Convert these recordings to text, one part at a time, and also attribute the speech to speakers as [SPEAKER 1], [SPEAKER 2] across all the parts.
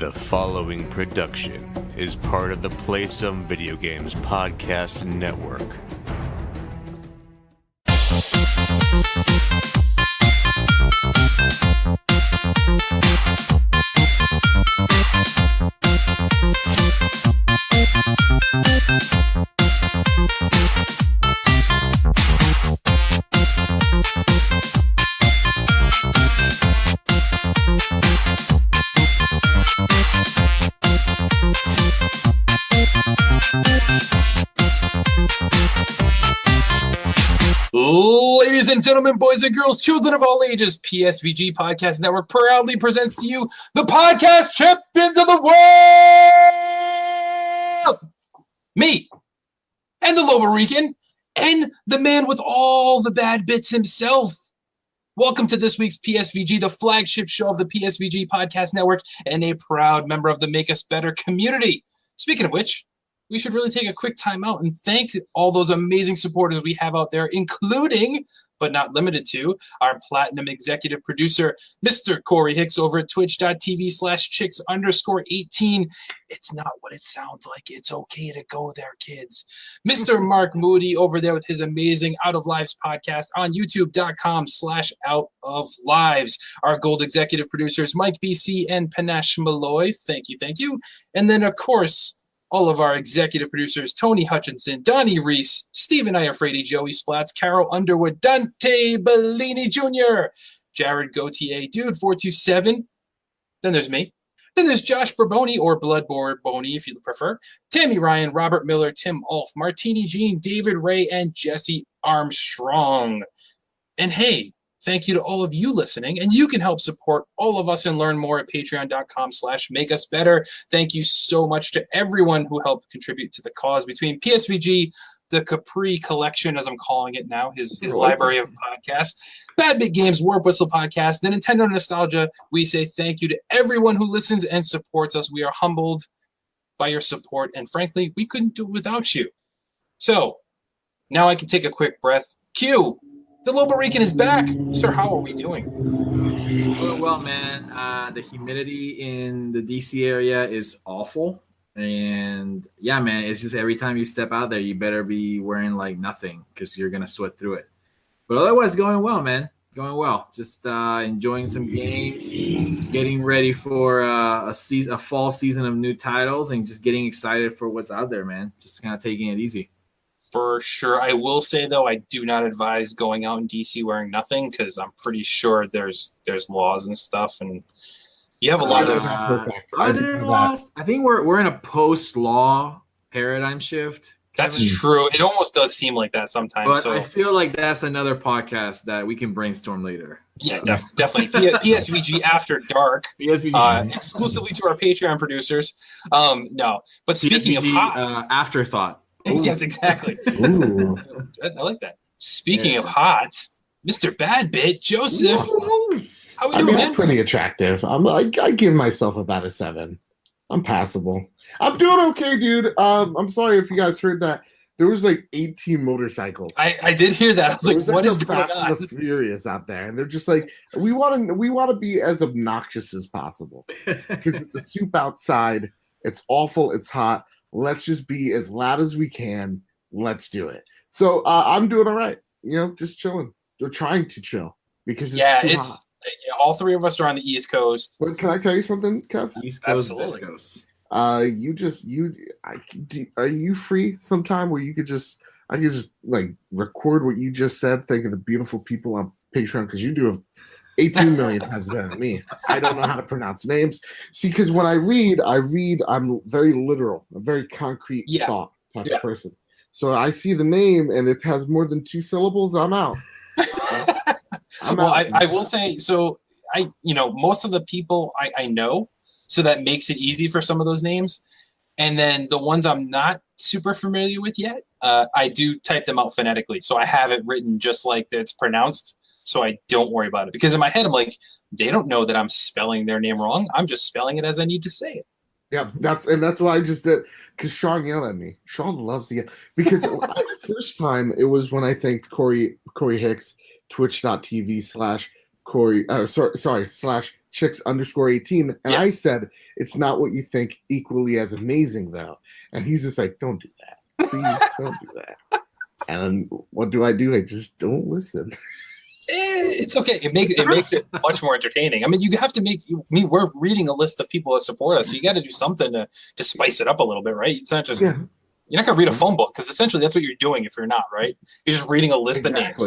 [SPEAKER 1] The following production is part of the Play Some Video Games podcast network.
[SPEAKER 2] Ladies and gentlemen, boys and girls, children of all ages, PSVG Podcast Network proudly presents to you the podcast champions of the world! Me, and the Loborican, and the man with all the bad bits himself. Welcome to this week's PSVG, the flagship show of the PSVG Podcast Network, and a proud member of the Make Us Better community. Speaking of which, we should really take a quick time out and thank all those amazing supporters we have out there, including, but not limited to, our platinum executive producer, Mr. Corey Hicks over at twitch.tv/chicks_18. It's not what it sounds like. It's okay to go there, kids. Mr. Mark Moody over there with his amazing Out of Lives podcast on youtube.com/outoflives. Our gold executive producers, Mike BC and Panache Malloy. Thank you. And then, of course, all of our executive producers, Tony Hutchinson, Donnie, Reece, Stephen Iafrate, JoeySplats, Caro, Underwood, Dante, Bellini Jr., Jared Gauthier, Dude 427. Then there's me. Then there's Josh Borbone, or Blood Borbone if you prefer, Tammi Ryan, Robert Miller, Tim Aulph, Martini Jean, David Ray, and Jesse Armstrong. And hey, thank you to all of you listening, and you can help support all of us and learn more at patreon.com/makeusbetter. Thank you so much to everyone who helped contribute to the cause between PSVG, the Capri Collection, as I'm calling it now, his library of podcasts, Bad Bit Games, Warp Whistle Podcast, the Nintendo Nostalgia. We say thank you to everyone who listens and supports us. We are humbled by your support, and frankly, we couldn't do it without you. So, now I can take a quick breath. Q! The Loborican is back. Sir, how are we doing?
[SPEAKER 3] Doing well, man. The humidity in the DC area is awful. And yeah, man, it's just every time you step out there, you better be wearing like nothing because you're going to sweat through it. But otherwise, going well, man. Going well. Just enjoying some games, getting ready for a fall season of new titles, and just getting excited for what's out there, man. Just kind of taking it easy.
[SPEAKER 2] For sure. I will say, though, I do not advise going out in DC wearing nothing because I'm pretty sure there's laws and stuff, and you have a lot of.
[SPEAKER 3] Are there laws? I think we're in a post-law paradigm shift.
[SPEAKER 2] That's true. It almost does seem like that sometimes.
[SPEAKER 3] But
[SPEAKER 2] so
[SPEAKER 3] I feel like that's another podcast that we can brainstorm later.
[SPEAKER 2] Yeah, definitely. PSVG After Dark,
[SPEAKER 3] PSVG.
[SPEAKER 2] Exclusively to our Patreon producers. No, but speaking
[SPEAKER 3] PSVG,
[SPEAKER 2] of hot,
[SPEAKER 3] afterthought.
[SPEAKER 2] Yes, exactly.
[SPEAKER 4] Ooh.
[SPEAKER 2] I like that. Speaking of hot, Mr. Bad Bit, Joseph. How we doing, man?
[SPEAKER 4] I'm pretty attractive. I give myself about a 7. I'm passable. I'm doing okay, dude. I'm sorry if you guys heard that. There was like 18 motorcycles.
[SPEAKER 2] I did hear that. I was like, what is going on?
[SPEAKER 4] Fast and the Furious out there, and they're just like, we want to be as obnoxious as possible because it's a soup outside. It's awful. It's hot. Let's just be as loud as we can. Let's do it. So I'm doing all right. You know, just chilling. They're trying to chill because it's too hot.
[SPEAKER 2] Yeah, all three of us are on the East Coast.
[SPEAKER 4] But can I tell you something, Kev?
[SPEAKER 3] East Coast,
[SPEAKER 2] Absolutely.
[SPEAKER 3] West Coast.
[SPEAKER 4] Are you free sometime where I could just like record what you just said? Think of the beautiful people on Patreon because you do have 18 million times better than me. I don't know how to pronounce names. See, because when I read, I'm very literal, a very concrete thought type of person. So I see the name and it has more than 2 syllables, I'm out.
[SPEAKER 2] I will say, so most of the people I know, so that makes it easy for some of those names. And then the ones I'm not super familiar with yet, I do type them out phonetically. So I have it written just like it's pronounced. So I don't worry about it because in my head I'm like, they don't know that I'm spelling their name wrong. I'm just spelling it as I need to say it.
[SPEAKER 4] Yeah, that's why I just did, because Sean yelled at me. Sean loves to yell because the first time it was when I thanked Corey Hicks, twitch.tv/Corey, chicks_18. And
[SPEAKER 2] Yeah.
[SPEAKER 4] I said, it's not what you think, equally as amazing, though. And he's just like, don't do that. Please don't do that. And what do? I just don't listen.
[SPEAKER 2] It's okay. It makes it much more entertaining. I mean, you have to we're reading a list of people that support us, so you got to do something to spice it up a little bit, right? It's not just you're not gonna read a phone book, because essentially that's what you're doing if you're not, right? You're just reading a list of names.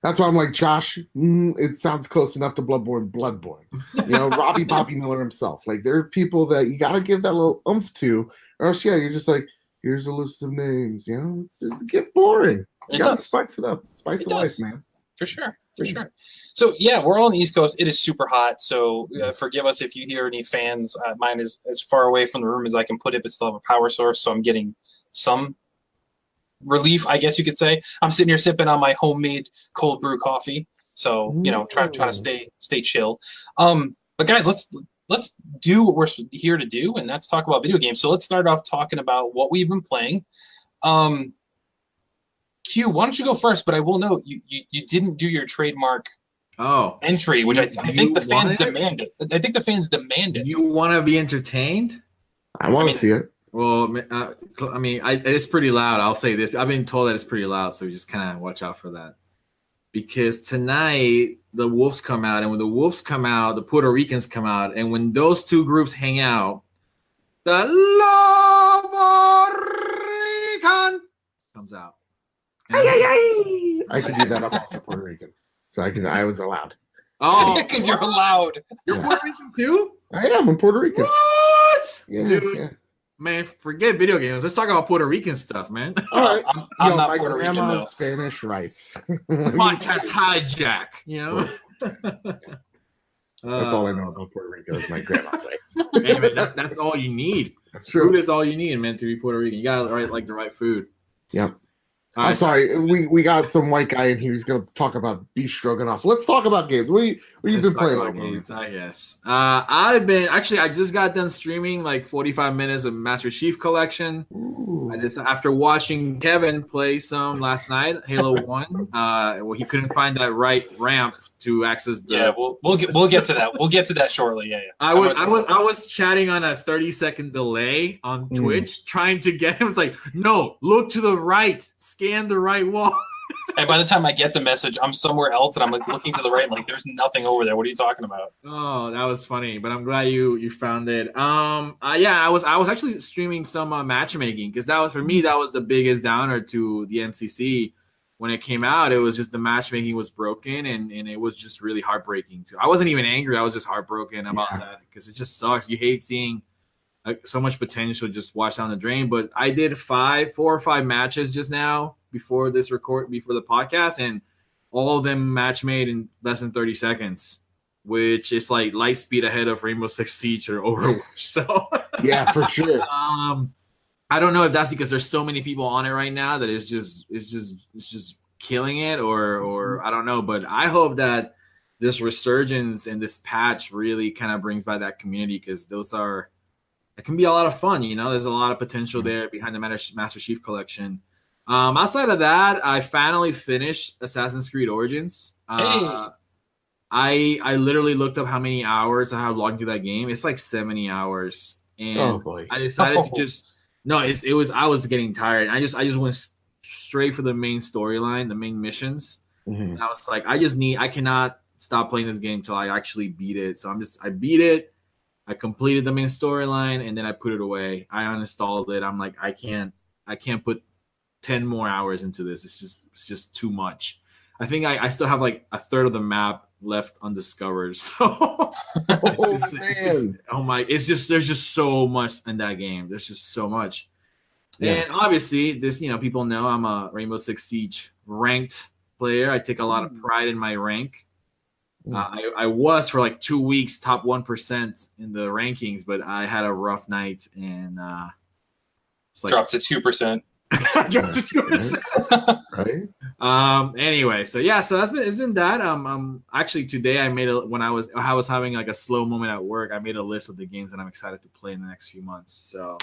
[SPEAKER 4] That's why I'm like, Josh, it sounds close enough to Bloodborne. You know, Robbie Bobby Miller himself. Like, there are people that you got to give that little oomph to, or else, you're just like, here's a list of names. You know, it gets boring. You got to spice it up. Spice the life, man.
[SPEAKER 2] For sure. So, yeah, we're all on the East Coast. It is super hot, so forgive us if you hear any fans. Mine is as far away from the room as I can put it, but still have a power source, so I'm getting some relief, I guess you could say. I'm sitting here sipping on my homemade cold brew coffee, so, trying to stay chill. But, guys, let's do what we're here to do, and that's talk about video games. So let's start off talking about what we've been playing. Q, why don't you go first? But I will note you didn't do your trademark entry, which I think the fans demanded. I think the fans demanded.
[SPEAKER 3] You want to be entertained?
[SPEAKER 4] I want to see it.
[SPEAKER 3] Well, I mean, it's pretty loud. I'll say this. I've been told that it's pretty loud, so just kind of watch out for that. Because tonight the Wolves come out, and when the Wolves come out, the Puerto Ricans come out, and when those two groups hang out, the LOBORICAN comes out.
[SPEAKER 4] I can do that up to Puerto Rican, so I was allowed.
[SPEAKER 3] Oh,
[SPEAKER 2] because you're allowed.
[SPEAKER 3] You're Puerto Rican too?
[SPEAKER 4] I am. I'm Puerto Rican.
[SPEAKER 3] What?
[SPEAKER 4] Yeah,
[SPEAKER 3] dude.
[SPEAKER 4] Yeah.
[SPEAKER 3] Man, forget video games. Let's talk about Puerto Rican stuff, man.
[SPEAKER 4] All right.
[SPEAKER 2] I'm not
[SPEAKER 4] my
[SPEAKER 2] Puerto Rican,
[SPEAKER 4] grandma's
[SPEAKER 2] though.
[SPEAKER 4] Spanish rice.
[SPEAKER 3] Podcast hijack, you know?
[SPEAKER 4] That's all I know about Puerto Rico is my grandma's rice.
[SPEAKER 3] Hey, man, that's all you need.
[SPEAKER 4] That's true.
[SPEAKER 3] Food is all you need, man, to be Puerto Rican. You got the right food.
[SPEAKER 4] Yep.
[SPEAKER 3] All
[SPEAKER 4] I'm sorry. We got some white guy in here who's going to talk about beef stroganoff. Let's talk about games. What have you been playing?
[SPEAKER 3] About games, I guess. I just got done streaming like 45 minutes of Master Chief Collection.
[SPEAKER 4] Ooh.
[SPEAKER 3] After watching Kevin play some last night, Halo 1. Well, he couldn't find that right ramp to access the.
[SPEAKER 2] Yeah, we'll get to that. We'll get to that shortly. Yeah.
[SPEAKER 3] I was chatting on a 30-second delay on Twitch, trying to get him. It's like, no, look to the right, scan the right wall.
[SPEAKER 2] And by the time I get the message, I'm somewhere else, and I'm like looking to the right, like there's nothing over there. What are you talking about?
[SPEAKER 3] Oh, that was funny, but I'm glad you found it. I was actually streaming some matchmaking, because that was, for me, that was the biggest downer to the MCC. When it came out, it was just the matchmaking was broken, and it was just really heartbreaking too. I wasn't even angry. I was just heartbroken about that, because it just sucks. You hate seeing so much potential just wash down the drain. But I did 4 or 5 matches just now before the podcast, and all of them match made in less than 30 seconds, which is like light speed ahead of Rainbow Six Siege or Overwatch. So
[SPEAKER 4] yeah, for sure.
[SPEAKER 3] I don't know if that's because there's so many people on it right now that it's just killing it, or I don't know, but I hope that this resurgence and this patch really kind of brings by that community, because it can be a lot of fun. You know, there's a lot of potential there behind the Master Chief Collection. Outside of that, I finally finished Assassin's Creed Origins. I literally looked up how many hours I have logged through that game. It's like 70 hours, and I decided to just. No, I was getting tired. I just went straight for the main storyline, the main missions. And I was like, I cannot stop playing this game until I actually beat it. So I beat it. I completed the main storyline, and then I put it away. I uninstalled it. I'm like, I can't put 10 more hours into this. It's just too much. I think I still have like a third of the map left undiscovered. So there's just so much in that game. There's just so much. And obviously this, people know I'm a Rainbow Six Siege ranked player. I take a lot of pride in my rank. I was for like 2 weeks top 1% in the rankings, but I had a rough night, and it's like
[SPEAKER 2] dropped to 2%.
[SPEAKER 3] Dropped to 2%.
[SPEAKER 4] Right.
[SPEAKER 3] Anyway, so it's been that. Actually today I made when I was having like a slow moment at work, I made a list of the games that I'm excited to play in the next few months. So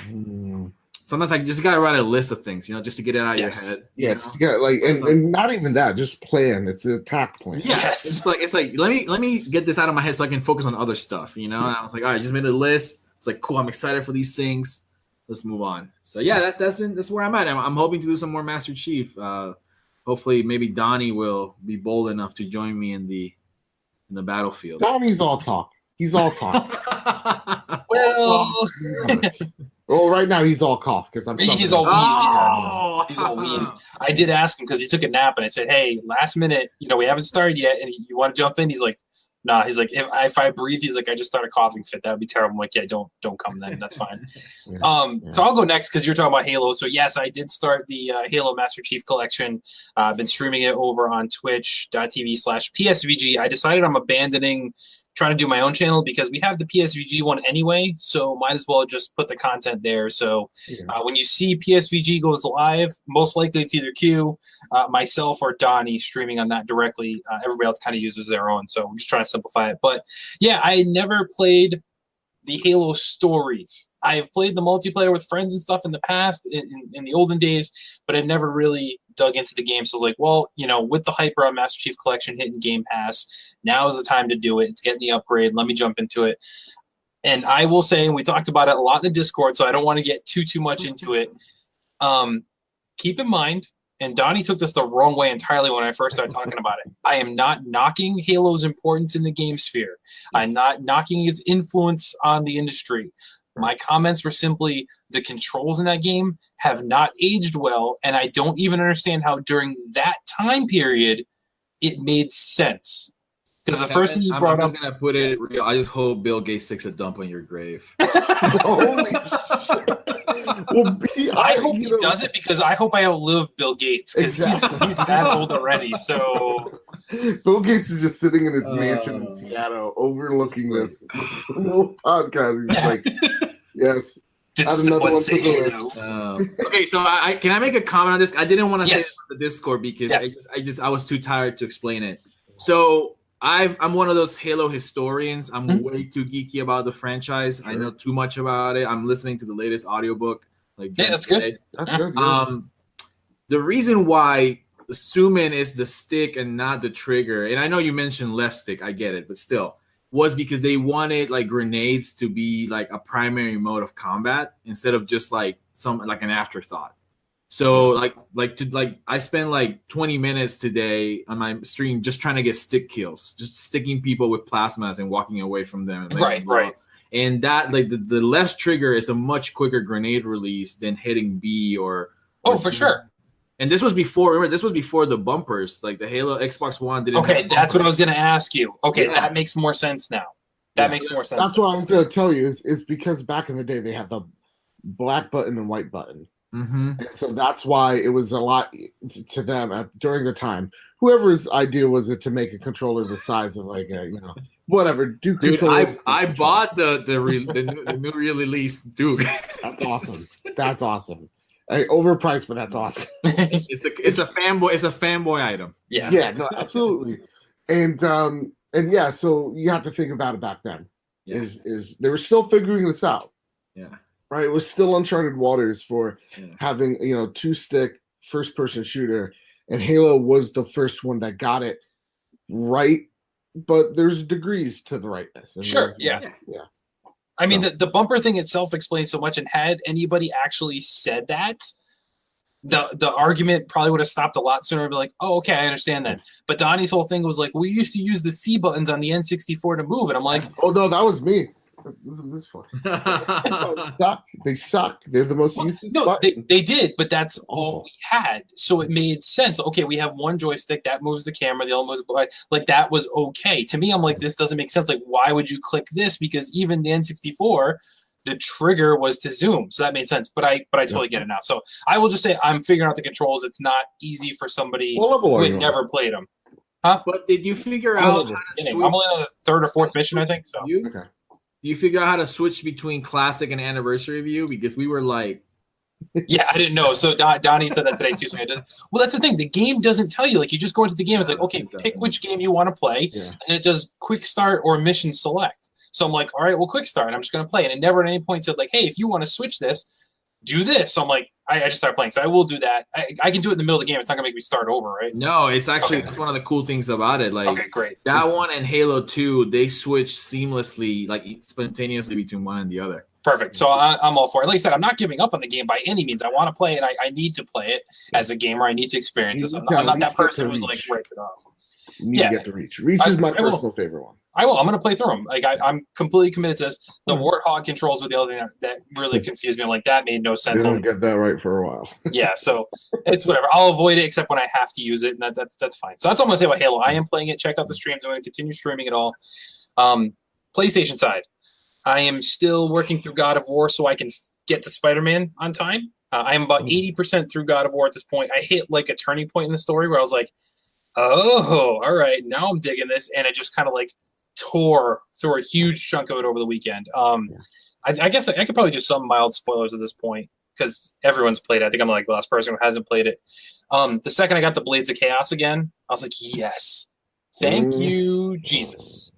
[SPEAKER 3] sometimes I just gotta write a list of things, just to get it out of your head.
[SPEAKER 4] Yeah, just get and not even that, just plan. It's an attack plan.
[SPEAKER 3] Yes, it's like let me get this out of my head so I can focus on other stuff. And I was like, all right, just made a list. It's like cool. I'm excited for these things. Let's move on. So yeah, that's where I'm at. I'm hoping to do some more Master Chief. Hopefully, maybe Donnie will be bold enough to join me in the battlefield.
[SPEAKER 4] Donnie's all talk. He's all talk. Well, right now he's all cough because
[SPEAKER 2] he's all wheezy. He's all wheezy. I did ask him because he took a nap, and I said, "Hey, last minute, we haven't started yet, and you want to jump in?" He's like, "Nah." He's like, "If I breathe," he's like, "I just start a coughing fit. That would be terrible." I'm like, "Yeah, don't come then. That's fine." So I'll go next because you're talking about Halo. So yes, I did start the Halo Master Chief Collection. I've been streaming it over on Twitch.tv/PSVG. I decided I'm abandoning trying to do my own channel because we have the PSVG one anyway, so might as well just put the content there. So when you see PSVG goes live, most likely it's either Q, myself, or Donnie streaming on that directly. Everybody else kind of uses their own, so I'm just trying to simplify it. But yeah, I never played the Halo stories. I've played the multiplayer with friends and stuff in the past, in the olden days, but I never really dug into the game. So I was like, well, with the hype around Master Chief Collection hitting Game Pass, now is the time to do it. It's getting the upgrade. Let me jump into it. And I will say, and we talked about it a lot in the Discord, so I don't want to get too much into it. Keep in mind, and Donnie took this the wrong way entirely when I first started talking about it, I am not knocking Halo's importance in the game sphere. I'm not knocking its influence on the industry. My comments were simply the controls in that game have not aged well, and I don't even understand how during that time period it made sense. Because the first thing you brought up...
[SPEAKER 3] I'm just going to put it real. I just hope Bill Gates takes a dump on your grave.
[SPEAKER 4] Holy shit. Well,
[SPEAKER 2] I hope he does it because I hope I outlive Bill Gates because he's that old already. So
[SPEAKER 4] Bill Gates is just sitting in his mansion in Seattle, overlooking this little podcast. He's like, "Yes, add another one to the list."
[SPEAKER 3] Okay, so can I make a comment on this? I didn't want to say it on the Discord because I was too tired to explain it. So I'm one of those Halo historians. I'm way too geeky about the franchise. Sure. I know too much about it. I'm listening to the latest audiobook.
[SPEAKER 2] That's good.
[SPEAKER 4] That's good. Yeah.
[SPEAKER 3] The reason why the Suman is the stick and not the trigger, and I know you mentioned left stick, I get it, but still, was because they wanted grenades to be a primary mode of combat instead of just an afterthought. So I spent 20 minutes today on my stream just trying to get stick kills, just sticking people with plasmas and walking away from them.
[SPEAKER 2] Right.
[SPEAKER 3] And that the left trigger is a much quicker grenade release than hitting B or
[SPEAKER 2] for sure.
[SPEAKER 3] And this was before the bumpers, the Halo Xbox One didn't.
[SPEAKER 2] Okay, that's what I was going to ask you. Okay, that makes more sense now. That makes more sense.
[SPEAKER 4] That's what I was going to tell you is because back in the day they had the black button and white button.
[SPEAKER 3] Mm-hmm.
[SPEAKER 4] And so that's why it was a lot to them during the time. Whoever's idea was it to make a controller the size of whatever Duke.
[SPEAKER 3] Dude, I bought the new release Duke.
[SPEAKER 4] That's awesome. That's awesome. Overpriced, but that's awesome.
[SPEAKER 3] It's a fanboy item.
[SPEAKER 2] Yeah.
[SPEAKER 4] Yeah. No, absolutely. And yeah, so you have to think about it back then. Yeah. Is they were still figuring this out.
[SPEAKER 3] Yeah.
[SPEAKER 4] Right, it was still uncharted waters for having two-stick first-person shooter, and Halo was the first one that got it right. But there's degrees to the rightness.
[SPEAKER 2] Sure, yeah. I mean, the bumper thing itself explains so much, and had anybody actually said that, the argument probably would have stopped a lot sooner. Be like, oh, okay, I understand that. But Donnie's whole thing was we used to use the C buttons on the N64 to move, and I'm like,
[SPEAKER 4] oh no, that was me. Isn't this fun? They suck. They're the most useless.
[SPEAKER 2] No, they did, but that's all we had. So it made sense. Okay, we have one joystick that moves the camera, the other moves the that was okay. To me, I'm like, this doesn't make sense. Why would you click this? Because even the N64, the trigger was to zoom. So that made sense. But I totally get it now. So I will just say I'm figuring out the controls. It's not easy for somebody who had never played them. Huh?
[SPEAKER 3] But did you figure out how to switch?
[SPEAKER 2] I'm only on the third or fourth mission, I think. So
[SPEAKER 4] okay.
[SPEAKER 3] Do you figure out how to switch between classic and anniversary view? Because we were
[SPEAKER 2] yeah, I didn't know. So Donnie said that today too. So well, that's the thing. The game doesn't tell you. You just go into the game. It's okay, pick which game you want to play, and it does quick start or mission select. So I'm like, all right, well, quick start. I'm just going to play. And it never at any point said hey, if you want to switch this, do this. So I'm like, I just started playing. So I will do that. I can do it in the middle of the game. It's not gonna make me start over, right?
[SPEAKER 3] No, it's actually that's one of the cool things about it. Like,
[SPEAKER 2] okay, great.
[SPEAKER 3] That one and Halo 2, they switch seamlessly, like spontaneously between one and the other.
[SPEAKER 2] Perfect. So I'm all for it. Like I said, I'm not giving up on the game by any means. I want to play it. I need to play it as a gamer. I need to experience this. I'm not that person who's like writes it off.
[SPEAKER 4] You need to get to Reach. Reach is my personal favorite one.
[SPEAKER 2] I will. I'm going to play through them. Like I'm completely committed to this. The Warthog controls were the other thing that really confused me. I'm like, that made no sense.
[SPEAKER 4] You don't get that right for a while.
[SPEAKER 2] Yeah, so it's whatever. I'll avoid it except when I have to use it, and that's fine. So that's all I'm going to say about Halo. I am playing it. Check out the streams. I'm going to continue streaming it all. PlayStation side, I am still working through God of War so I can get to Spider-Man on time. I am about 80% through God of War at this point. I hit like a turning point in the story where I was like, oh, all right, now I'm digging this, and it just kind of like tore through a huge chunk of it over the weekend. I guess I could probably do some mild spoilers at this point because everyone's played it. I think I'm like the last person who hasn't played it. The second I got the Blades of Chaos again, I was like, yes, thank you, Jesus.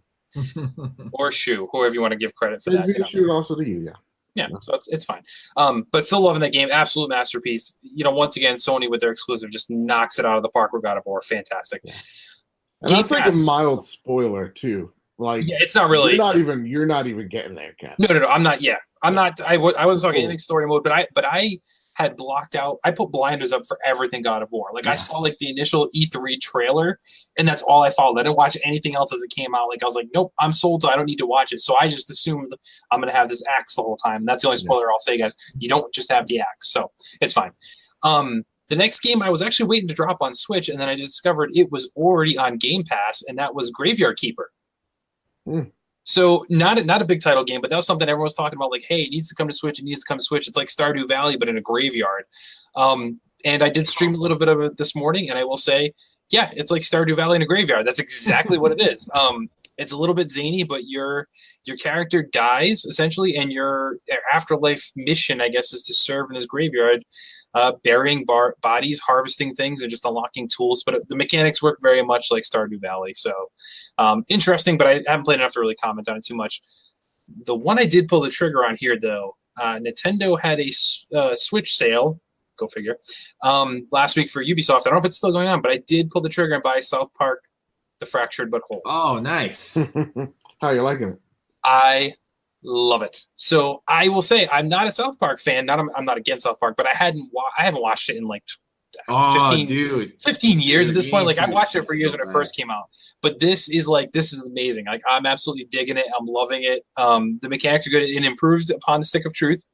[SPEAKER 2] Or Shu, whoever you want to give credit for that.
[SPEAKER 4] Shu also to you,
[SPEAKER 2] yeah, so it's fine. But still loving that game. Absolute masterpiece. Once again, Sony with their exclusive just knocks it out of the park with God of War. Fantastic.
[SPEAKER 4] Yeah. And that's like a mild spoiler too. Like,
[SPEAKER 2] yeah, it's not really.
[SPEAKER 4] You're not even getting there, Kat.
[SPEAKER 2] No. I'm not. Yeah, I'm not. I wasn't talking anything story mode, but I had blocked out. I put blinders up for everything God of War. Like I saw like the initial E3 trailer, and that's all I followed. I didn't watch anything else as it came out. Like I was like, nope, I'm sold. So I don't need to watch it. So I just assumed I'm gonna have this axe the whole time. And that's the only spoiler I'll say, guys. You don't just have the axe, so it's fine. The next game I was actually waiting to drop on Switch, and then I discovered it was already on Game Pass, and that was Graveyard Keeper. So not a big title game, but that was something everyone was talking about. Like, hey, it needs to come to Switch. It needs to come to Switch. It's like Stardew Valley, but in a graveyard. And I did stream a little bit of it this morning, and I will say, yeah, it's like Stardew Valley in a graveyard. That's exactly what it is. It's a little bit zany, but your character dies essentially, and your afterlife mission, I guess, is to serve in this graveyard, burying bodies, harvesting things, and just unlocking tools. But the mechanics work very much like Stardew Valley. So interesting, but I haven't played enough to really comment on it too much. The one I did pull the trigger on here, though, Nintendo had a Switch sale. Go figure. Last week for Ubisoft. I don't know if it's still going on, but I did pull the trigger and buy South Park: The Fractured But Whole.
[SPEAKER 3] Oh, nice.
[SPEAKER 4] How are you liking it?
[SPEAKER 2] I love it. So I will say I'm not a South Park fan. I'm not against South Park, but I haven't watched it in like 15 years at this point. Like I watched it for years when it first came out. But this is amazing. Like I'm absolutely digging it. I'm loving it. The mechanics are good. It improved upon the Stick of Truth.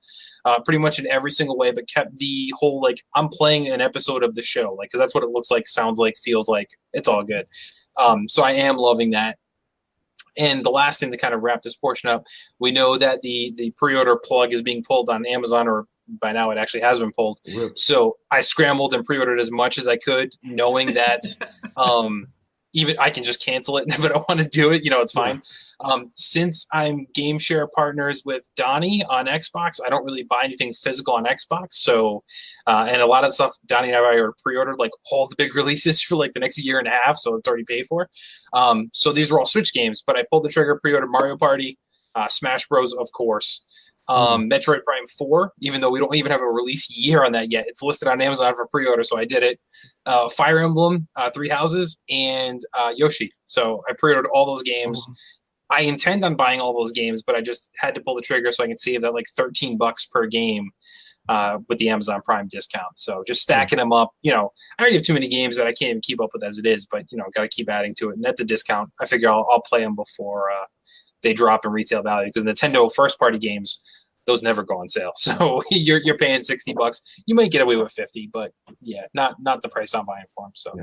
[SPEAKER 2] Pretty much in every single way, but kept the whole like I'm playing an episode of the show, like because that's what it looks like, sounds like, feels like. It's all good. So I am loving that. And the last thing to kind of wrap this portion up, we know that the pre-order plug is being pulled on Amazon, or by now it actually has been pulled. Really? So I scrambled and pre-ordered as much as I could, knowing that even I can just cancel it if I don't want to do it. It's fine. Since I'm game share partners with Donnie on Xbox, I don't really buy anything physical on Xbox. So, and a lot of stuff Donnie and I already pre-ordered, like all the big releases for like the next year and a half. So it's already paid for. So these were all Switch games, but I pulled the trigger, pre-ordered Mario Party, Smash Bros, of course. Metroid Prime 4, even though we don't even have a release year on that yet. It's listed on Amazon for pre-order, so I did it. Fire Emblem, Three Houses, and Yoshi. So I pre-ordered all those games. I intend on buying all those games, but I just had to pull the trigger so I can save that like $13 per game with the Amazon Prime discount. So just stacking them up. I already have too many games that I can't even keep up with as it is, but got to keep adding to it. And at the discount, I figure I'll play them before they drop in retail value, because Nintendo first-party games, those never go on sale. So you're paying $60. You might get away with $50, but yeah, not the price I'm buying for them. So,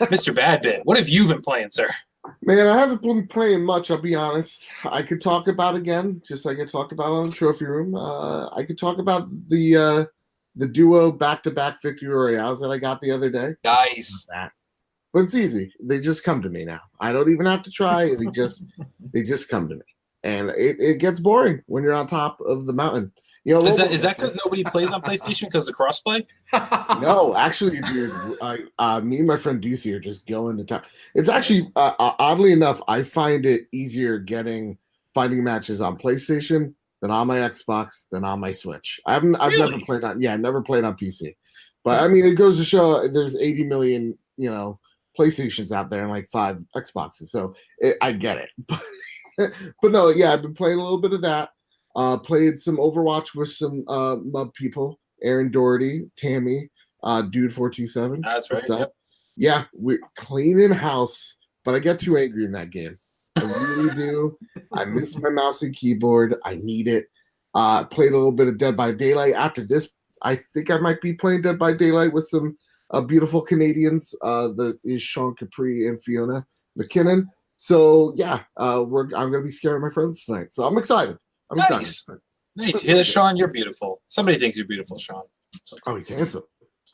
[SPEAKER 2] Mr. Badbit, what have you been playing, sir?
[SPEAKER 4] Man, I haven't been playing much. I'll be honest. I could talk about again, just like I talked about on the trophy room. I could talk about the duo back-to-back victory royales that I got the other day.
[SPEAKER 2] Nice.
[SPEAKER 4] But it's easy. They just come to me now. I don't even have to try. They just come to me. And it gets boring when you're on top of the mountain.
[SPEAKER 2] Is that because nobody plays on PlayStation because of crossplay?
[SPEAKER 4] No, actually, dude. Me and my friend Ducey are just going to town. It's actually, oddly enough, I find it easier finding matches on PlayStation then on my Xbox, then on my Switch. I've never played on PC. But I mean, it goes to show there's 80 million, PlayStations out there and like 5 Xboxes. So I get it. But no, yeah, I've been playing a little bit of that. Played some Overwatch with some Mub people, Aaron Doherty, Tammi, Dude 427.
[SPEAKER 2] That's right. Yep.
[SPEAKER 4] Yeah, we're cleaning house, but I get too angry in that game. I really do. I miss my mouse and keyboard. I need it. Played a little bit of Dead by Daylight. After this, I think I might be playing Dead by Daylight with some beautiful Canadians. Is Sean Capri and Fiona McKinnon. So yeah, I'm gonna be scaring my friends tonight. So I'm excited.
[SPEAKER 2] Nice. You hear that, Sean? You're beautiful. Somebody thinks you're beautiful, Sean.
[SPEAKER 4] Oh, he's handsome.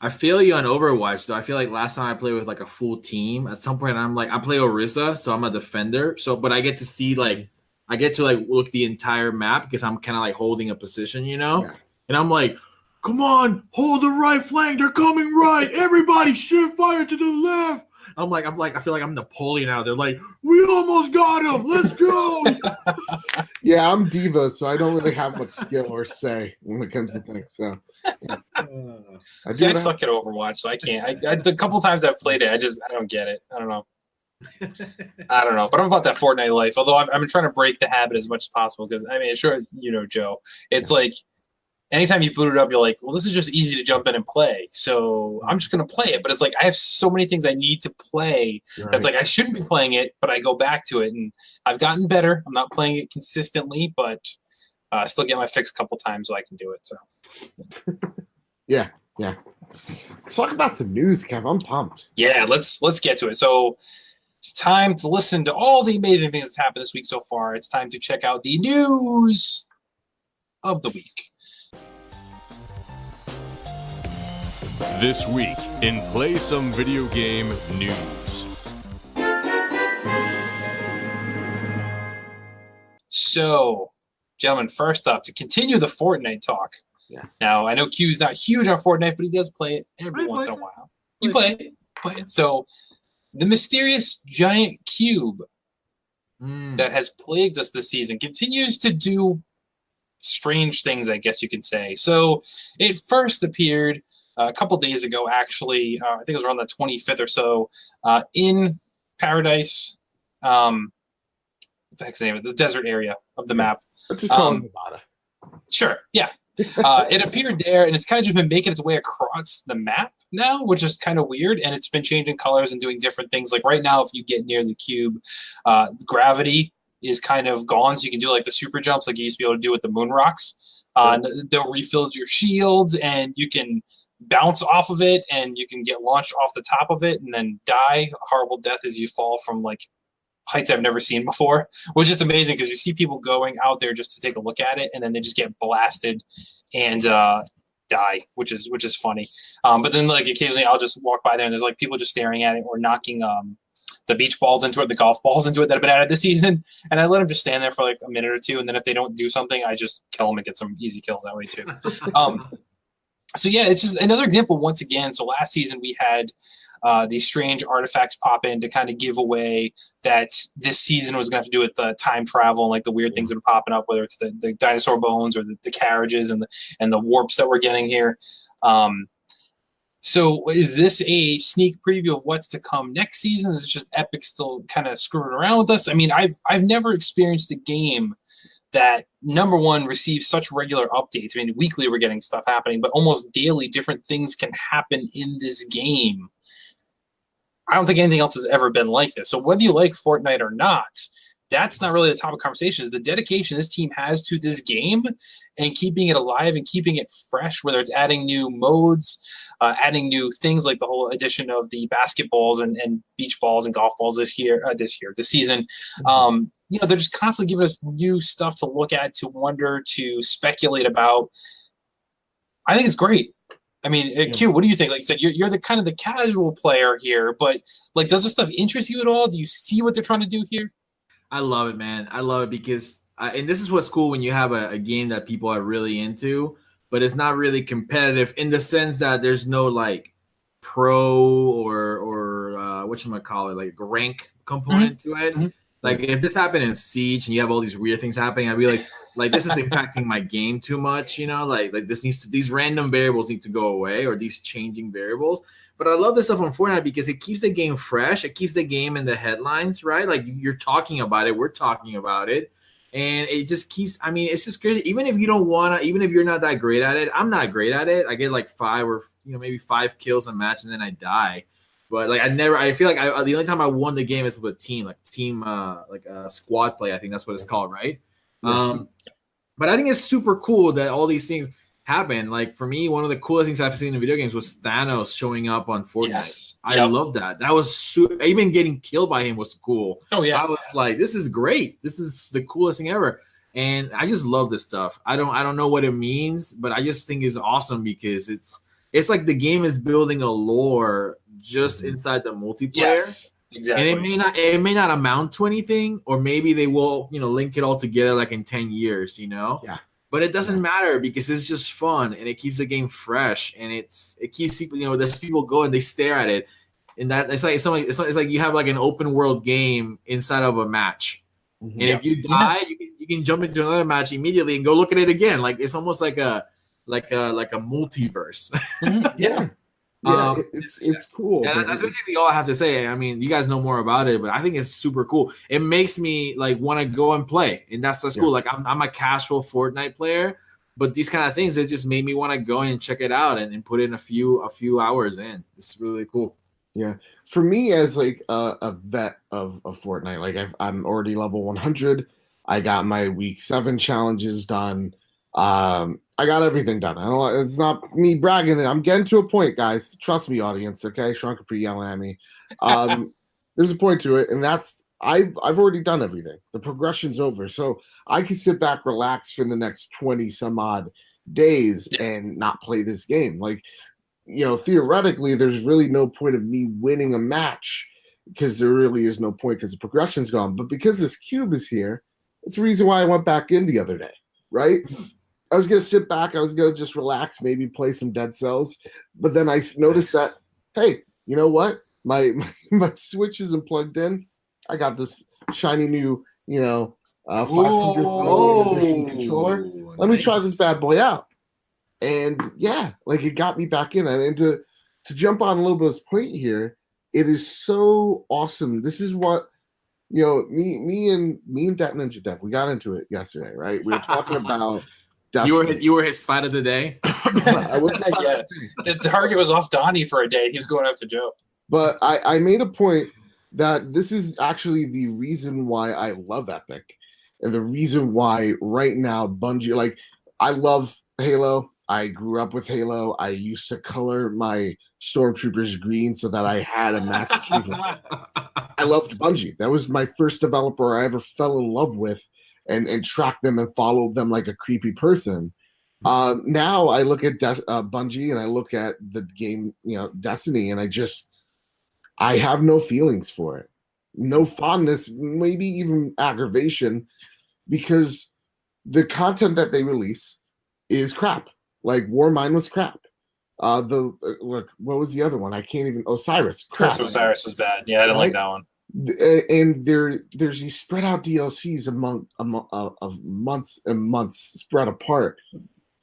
[SPEAKER 3] I feel you on Overwatch, though. I feel like last time I played with like a full team, at some point I play Orisa, so I'm a defender. But I get to see look the entire map because I'm kind of like holding a position, Yeah. And I'm like, come on, hold the right flank. They're coming right. Everybody shift fire to the left. I feel like I'm Napoleon out there. Like, we almost got him. Let's go.
[SPEAKER 4] Yeah, I'm diva, so I don't really have much skill or say when it comes to things. So, yeah.
[SPEAKER 2] I suck at Overwatch, so I can't. The couple times I've played it, I don't get it. I don't know. But I'm about that Fortnite life. Although I'm trying to break the habit as much as possible because sure as Joe, it's like. Anytime you boot it up, you're like, well, this is just easy to jump in and play. So I'm just going to play it. But it's like I have so many things I need to play. Right. That's like I shouldn't be playing it, but I go back to it. And I've gotten better. I'm not playing it consistently, but I still get my fix a couple times so I can do it. So
[SPEAKER 4] Yeah. Let's talk about some news, Kev. I'm pumped.
[SPEAKER 2] Yeah, let's get to it. So it's time to listen to all the amazing things that's happened this week so far. It's time to check out the news of the week.
[SPEAKER 1] This week in Play Some Video Game News.
[SPEAKER 2] So, gentlemen, first up, to continue the Fortnite talk.
[SPEAKER 4] Yes.
[SPEAKER 2] Now, I know Q's not huge on Fortnite, but he does play it every once in a while. You play it. So, the mysterious giant cube that has plagued us this season continues to do strange things, I guess you could say. So, it first appeared a couple days ago, actually. I think it was around the 25th or so, in Paradise. What the heck's the name of it? The desert area of the map.
[SPEAKER 4] Just call it Nevada.
[SPEAKER 2] Sure, yeah. It appeared there, and it's kind of just been making its way across the map now, which is kind of weird, and it's been changing colors and doing different things. Like right now, if you get near the cube, gravity is kind of gone, so you can do like the super jumps like you used to be able to do with the moon rocks. They'll refill your shields, and you can bounce off of it, and you can get launched off the top of it and then die a horrible death as you fall from like heights I've never seen before, which is amazing because you see people going out there just to take a look at it, and then they just get blasted and die, which is funny. But then like occasionally I'll just walk by there and there's like people just staring at it or knocking the beach balls into it, the golf balls into it that have been added this season, and I let them just stand there for like a minute or two, and then if they don't do something, I just kill them and get some easy kills that way too. So yeah, it's just another example once again. So last season we had these strange artifacts pop in to kind of give away that this season was going to have to do with time travel and like the weird things that are popping up, whether it's the dinosaur bones or the carriages and the warps that we're getting here. So is this a sneak preview of what's to come next season? Is it just Epic still kind of screwing around with us? I mean, I've never experienced a game that, number one, receives such regular updates. I mean, weekly we're getting stuff happening, but almost daily different things can happen in this game. I don't think anything else has ever been like this. So whether you like Fortnite or not, that's not really the topic of conversation. Is the dedication this team has to this game and keeping it alive and keeping it fresh, whether it's adding new modes, adding new things like the whole addition of the basketballs and beach balls and golf balls this season. They're just constantly giving us new stuff to look at, to wonder, to speculate about. I think it's great. I mean, Q, what do you think? Like you said, you're the kind of the casual player here, but like, does this stuff interest you at all? Do you see what they're trying to do here?
[SPEAKER 3] I love it, man. I love it because, and this is what's cool when you have a game that people are really into, but it's not really competitive in the sense that there's no like pro or whatchamacallit, like rank component to it. Mm-hmm. Like if this happened in Siege and you have all these weird things happening, I'd be like this is impacting my game too much, you know, like these random variables need to go away, or these changing variables. But I love this stuff on Fortnite because it keeps the game fresh. It keeps the game in the headlines, right? Like you're talking about it, we're talking about it. And it just keeps, I mean, it's just good. Even if you don't want to, even if you're not that great at it, I'm not great at it. I get like 5 or, maybe 5 kills a match and then I die. But like I feel like the only time I won the game is with a team, like squad play. I think that's what it's called, right?
[SPEAKER 4] Yeah.
[SPEAKER 3] But I think it's super cool that all these things happen. Like for me, one of the coolest things I've seen in video games was Thanos showing up on Fortnite.
[SPEAKER 2] Yes.
[SPEAKER 3] I love that. That was even getting killed by him was cool.
[SPEAKER 2] Oh yeah.
[SPEAKER 3] I was like, this is great. This is the coolest thing ever. And I just love this stuff. I don't know what it means, but I just think it's awesome because it's like the game is building a lore just inside the multiplayer.
[SPEAKER 2] Yes. Exactly.
[SPEAKER 3] And it may not amount to anything, or maybe they will, link it all together like in 10 years,
[SPEAKER 4] Yeah.
[SPEAKER 3] But it doesn't matter because it's just fun and it keeps the game fresh and it keeps people, there's people go and they stare at it. And that it's like you have like an open world game inside of a match.
[SPEAKER 4] Mm-hmm.
[SPEAKER 3] And if you die, you can jump into another match immediately and go look at it again. Like it's almost like a multiverse.
[SPEAKER 4] Yeah. Yeah, it's cool.
[SPEAKER 3] Yeah, that's basically all I have to say. I mean, you guys know more about it, but I think it's super cool. It makes me like want to go and play, and that's cool. Like I'm a casual Fortnite player, but these kind of things it just made me want to go and check it out and put in a few hours in. It's really cool.
[SPEAKER 4] Yeah, for me as like a vet of Fortnite, like I'm already level 100. I got my week 7 challenges done. I got everything done. It's not me bragging. I'm getting to a point, guys. Trust me, audience. Okay, Sean Capri yelling at me. There's a point to it, and that's I've already done everything. The progression's over, so I can sit back, relax for the next 20 some odd days and not play this game. Like, theoretically, there's really no point of me winning a match because there really is no point because the progression's gone. But because this cube is here, it's the reason why I went back in the other day, right? I was going to sit back. I was going to just relax, maybe play some Dead Cells. But then I noticed that, hey, you know what? My Switch isn't plugged in. I got this shiny new, 500 edition controller. Let me try this bad boy out. And yeah, like it got me back in. And to jump on Lobo's point here, it is so awesome. This is what, me and that Ninja Dev, we got into it yesterday, right? We were talking about
[SPEAKER 3] You were his spot of the day.
[SPEAKER 4] I wasn't.
[SPEAKER 2] Yeah. The target was off Donnie for a day. He was going after Joe.
[SPEAKER 4] But I made a point that this is actually the reason why I love Epic, and the reason why right now Bungie, like I love Halo. I grew up with Halo. I used to color my stormtroopers green so that I had a Master Chief. I loved Bungie. That was my first developer I ever fell in love with. And track them and follow them like a creepy person. Now I look at Bungie and I look at the game, Destiny, and I have no feelings for it. No fondness, maybe even aggravation, because the content that they release is crap. Like Warmind was crap. What was the other one? I can't even. Osiris.
[SPEAKER 5] Curse of Osiris was bad. Yeah, I didn't like that one.
[SPEAKER 4] And there's these spread out DLCs of months and months spread apart.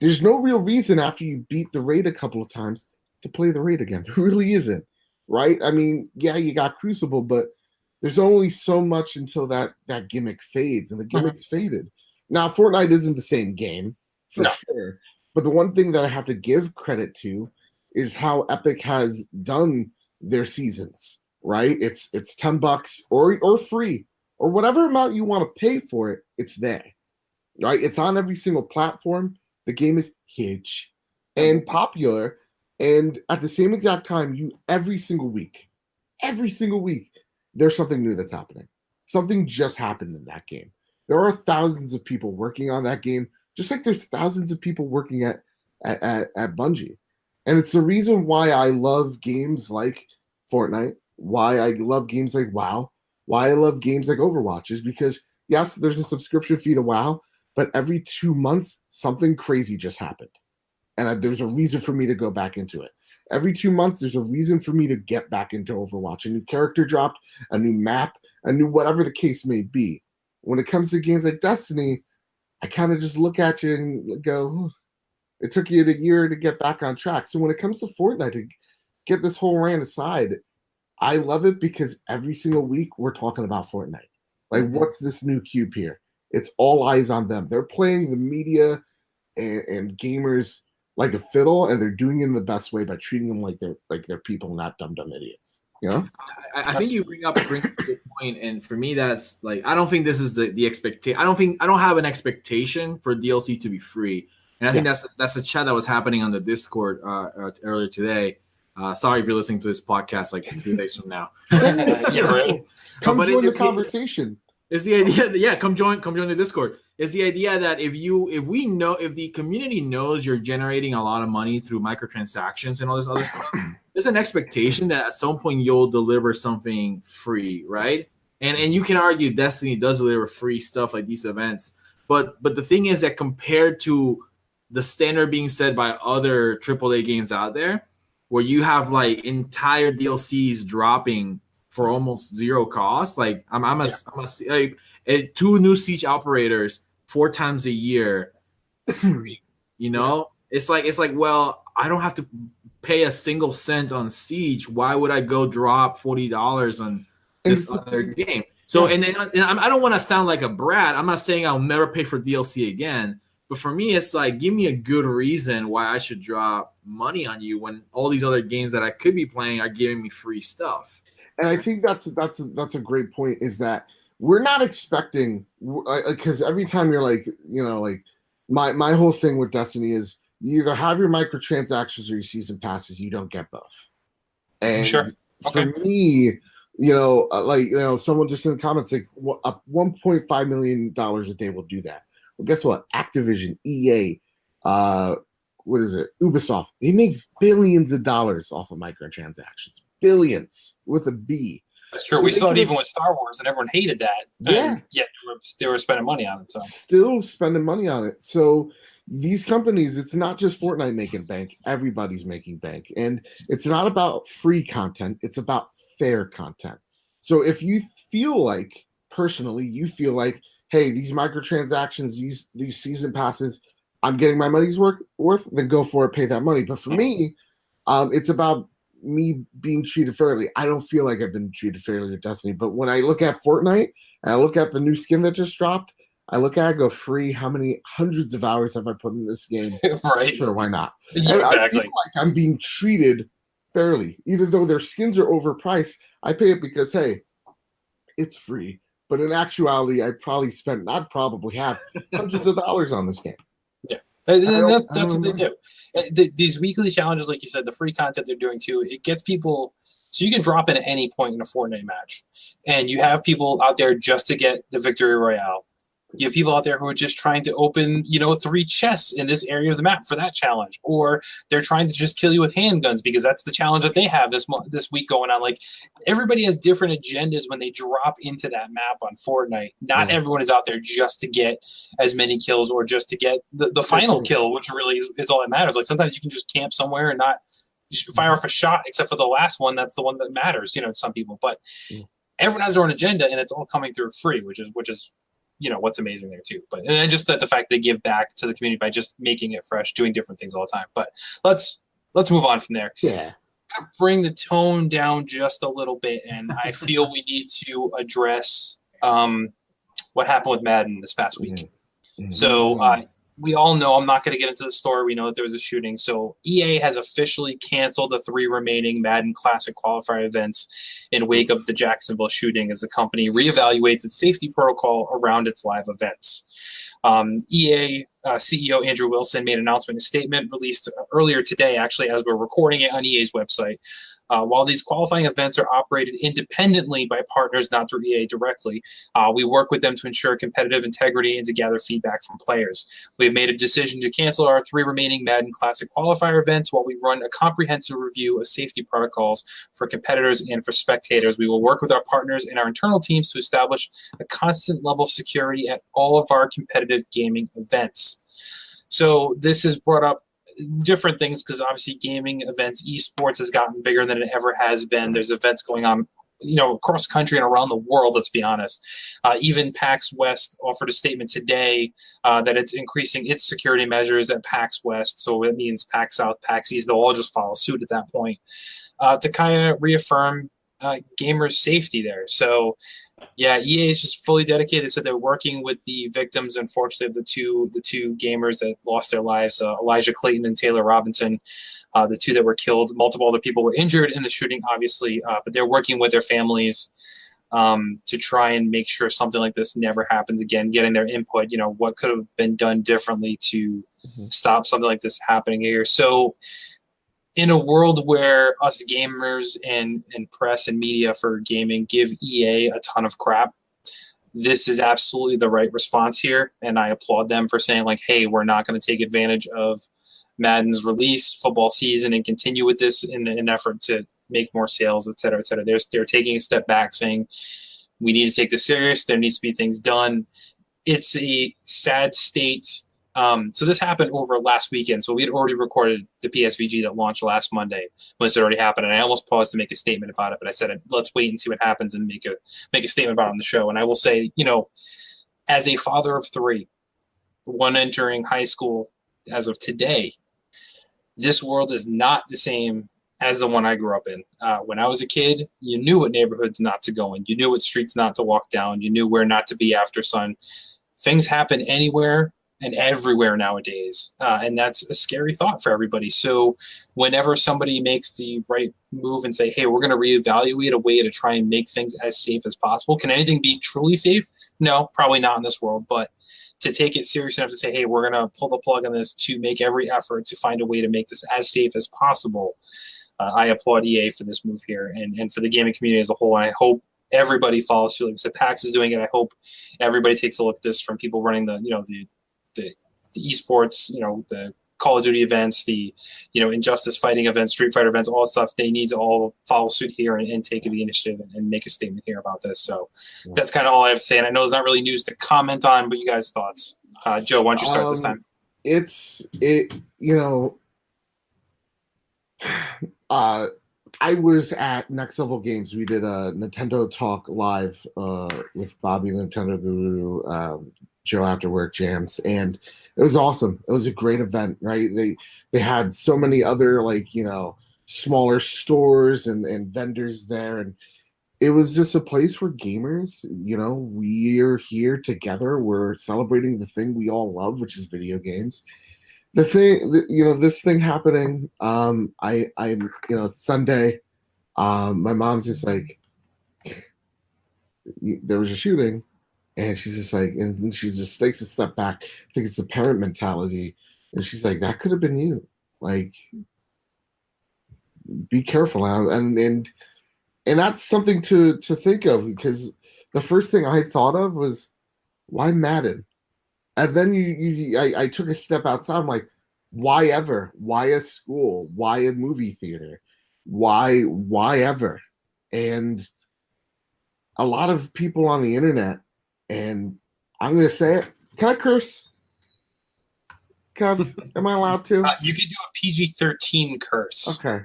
[SPEAKER 4] There's no real reason after you beat the raid a couple of times to play the raid again. There really isn't, right? I mean, yeah, you got Crucible, but there's only so much until that gimmick fades, and the gimmick's faded. Now, Fortnite isn't the same game for sure, but the one thing that I have to give credit to is how Epic has done their seasons. Right, it's $10 or free or whatever amount you want to pay for it. It's there, right? It's on every single platform. The game is huge and popular, and at the same exact time, every single week, there's something new that's happening. Something just happened in that game. There are thousands of people working on that game, just like there's thousands of people working at Bungie, and it's the reason why I love games like Fortnite. Why I love games like WoW, why I love games like Overwatch is because, yes, there's a subscription fee to WoW, but every 2 months, something crazy just happened. And there's a reason for me to go back into it. Every 2 months, there's a reason for me to get back into Overwatch. A new character dropped, a new map, a new whatever the case may be. When it comes to games like Destiny, I kind of just look at you and go, it took you a year to get back on track. So when it comes to Fortnite, to get this whole rant aside, I love it because every single week we're talking about Fortnite. Like, what's this new cube here? It's all eyes on them. They're playing the media and gamers like a fiddle, and they're doing it in the best way by treating them like they're people, not dumb idiots. You know?
[SPEAKER 3] I think you bring up a good point, and for me, that's like, I don't think this is the expectation. I don't have an expectation for DLC to be free, and I think that's a chat that was happening on the Discord earlier today. Sorry if you're listening to this podcast like 3 days from now.
[SPEAKER 5] Yeah, right.
[SPEAKER 4] Come join the conversation.
[SPEAKER 3] Is the idea? Come join the Discord. Is the idea that if the community knows you're generating a lot of money through microtransactions and all this other stuff, there's an expectation that at some point you'll deliver something free, right? And you can argue Destiny does deliver free stuff like these events, but the thing is that compared to the standard being set by other AAA games out there, where you have like entire DLCs dropping for almost zero cost, like like 2 new siege operators 4 times a year, free. You know, it's like well, I don't have to pay a single cent on siege. Why would I go drop $40 on this other game? So and I don't want to sound like a brat. I'm not saying I'll never pay for DLC again. But for me, it's like, give me a good reason why I should drop money on you when all these other games that I could be playing are giving me free stuff.
[SPEAKER 4] And I think that's a great point, is that we're not expecting, because every time you're like, you know, like my whole thing with Destiny is you either have your microtransactions or your season passes. You don't get both. And
[SPEAKER 2] Sure. Okay.
[SPEAKER 4] For me, you know, like, you know, someone just in the comments like, $1.5 million a day will do that. Well, guess what? Activision, EA, what is it? Ubisoft. They make billions of dollars off of microtransactions. Billions with a B.
[SPEAKER 2] That's true. We saw it even with Star Wars, and everyone hated that.
[SPEAKER 4] Yeah.
[SPEAKER 2] Yet they were spending money on it. So
[SPEAKER 4] still spending money on it. So these companies, it's not just Fortnite making bank. Everybody's making bank. And it's not about free content. It's about fair content. So if you feel like, personally, you feel like, hey, these microtransactions, these season passes, I'm getting my money's worth, then go for it, pay that money. But for me, it's about me being treated fairly. I don't feel like I've been treated fairly with Destiny. But when I look at Fortnite and I look at the new skin that just dropped, I look at it, go, free, how many hundreds of hours have I put in this game?
[SPEAKER 2] Right.
[SPEAKER 4] Sure, why not?
[SPEAKER 2] Yeah,
[SPEAKER 4] and
[SPEAKER 2] exactly.
[SPEAKER 4] I feel like I'm being treated fairly. Even though their skins are overpriced, I pay it because, hey, it's free. But in actuality, I probably spent, not probably have, hundreds of dollars on this game.
[SPEAKER 2] Yeah, that's what they do. These weekly challenges, like you said, the free content they're doing too, it gets people, so you can drop in at any point in a Fortnite match. And you have people out there just to get the victory royale. You have people out there who are just trying to open, 3 chests in this area of the map for that challenge, or they're trying to just kill you with handguns because that's the challenge that they have this week going on. Like, everybody has different agendas when they drop into that map on Fortnite. Not everyone is out there just to get as many kills or just to get the final kill, which really is all that matters. Like, sometimes you can just camp somewhere and not fire off a shot, except for the last one. That's the one that matters, to some people. But everyone has their own agenda, and it's all coming through free, which is what's amazing there too. But and just that the fact they give back to the community by just making it fresh, doing different things all the time. But let's move on from there.
[SPEAKER 4] Yeah.
[SPEAKER 2] Bring the tone down just a little bit, and I feel we need to address what happened with Madden this past week. Mm-hmm. So we all know, I'm not going to get into the story. We know that there was a shooting. So EA has officially canceled the 3 remaining Madden Classic qualifier events in wake of the Jacksonville shooting as the company reevaluates its safety protocol around its live events. EA CEO Andrew Wilson made an announcement, a statement released earlier today, actually, as we're recording it on EA's website. While these qualifying events are operated independently by partners, not through EA directly, we work with them to ensure competitive integrity and to gather feedback from players. We've made a decision to cancel our 3 remaining Madden Classic qualifier events while we run a comprehensive review of safety protocols for competitors and for spectators. We will work with our partners and our internal teams to establish a constant level of security at all of our competitive gaming events. So this is brought up. different things, because obviously gaming events, esports has gotten bigger than it ever has been. There's events going on, across the country and around the world, let's be honest. Even PAX West offered a statement today that it's increasing its security measures at PAX West. So it means PAX South, PAX East, they'll all just follow suit at that point to kind of reaffirm gamers' safety there. So, yeah, EA is just fully dedicated. So they're working with the victims, unfortunately, of the two gamers that lost their lives, Elijah Clayton and Taylor Robinson, the two that were killed. Multiple other people were injured in the shooting, obviously, but they're working with their families to try and make sure something like this never happens again, getting their input, what could have been done differently to stop something like this happening here. So in a world where us gamers and press and media for gaming give EA a ton of crap, this is absolutely the right response here. And I applaud them for saying, like, hey, we're not going to take advantage of Madden's release, football season, and continue with this in an effort to make more sales, et cetera, et cetera. They're taking a step back, saying we need to take this serious. There needs to be things done. It's a sad state. So this happened over last weekend. So we had already recorded the PSVG that launched last Monday when this had already happened. And I almost paused to make a statement about it, but I said, let's wait and see what happens and make a statement about it on the show. And I will say, as a father of three, one entering high school as of today, this world is not the same as the one I grew up in. When I was a kid, you knew what neighborhoods not to go in. You knew what streets not to walk down. You knew where not to be after sun. Things happen anywhere and everywhere nowadays. And that's a scary thought for everybody. So whenever somebody makes the right move and say, hey, we're going to reevaluate a way to try and make things as safe as possible. Can anything be truly safe? No, probably not in this world. But to take it serious enough to say, hey, we're going to pull the plug on this to make every effort to find a way to make this as safe as possible. I applaud EA for this move here and for the gaming community as a whole. And I hope everybody follows through. Like I said, PAX is doing it. I hope everybody takes a look at this, from people running the esports, the Call of Duty events, the, Injustice fighting events, Street Fighter events, all stuff. They need to all follow suit here and take the initiative and make a statement here about this. So that's kind of all I have to say. And I know it's not really news to comment on, but you guys' thoughts. Joe, why don't you start this time?
[SPEAKER 4] I was at Next Level Games. We did a Nintendo Talk live with Bobby, Nintendo Guru, Joe After Work Jams, and it was awesome. It was a great event, right? They had so many other smaller stores and vendors there, and it was just a place where gamers, we're here together. We're celebrating the thing we all love, which is video games. The thing, this thing happening, it's Sunday. My mom's just like, there was a shooting, and she's just like, and she just takes a step back. I think it's the parent mentality, and she's like, that could have been you. Like, be careful, and that's something to think of, because the first thing I thought of was, why Madden? And then I took a step outside. I'm like, why ever? Why a school? Why a movie theater? Why ever? And a lot of people on the internet, and I'm going to say it. Can I curse? Kev, am I allowed to?
[SPEAKER 2] You can do a PG-13 curse.
[SPEAKER 4] Okay.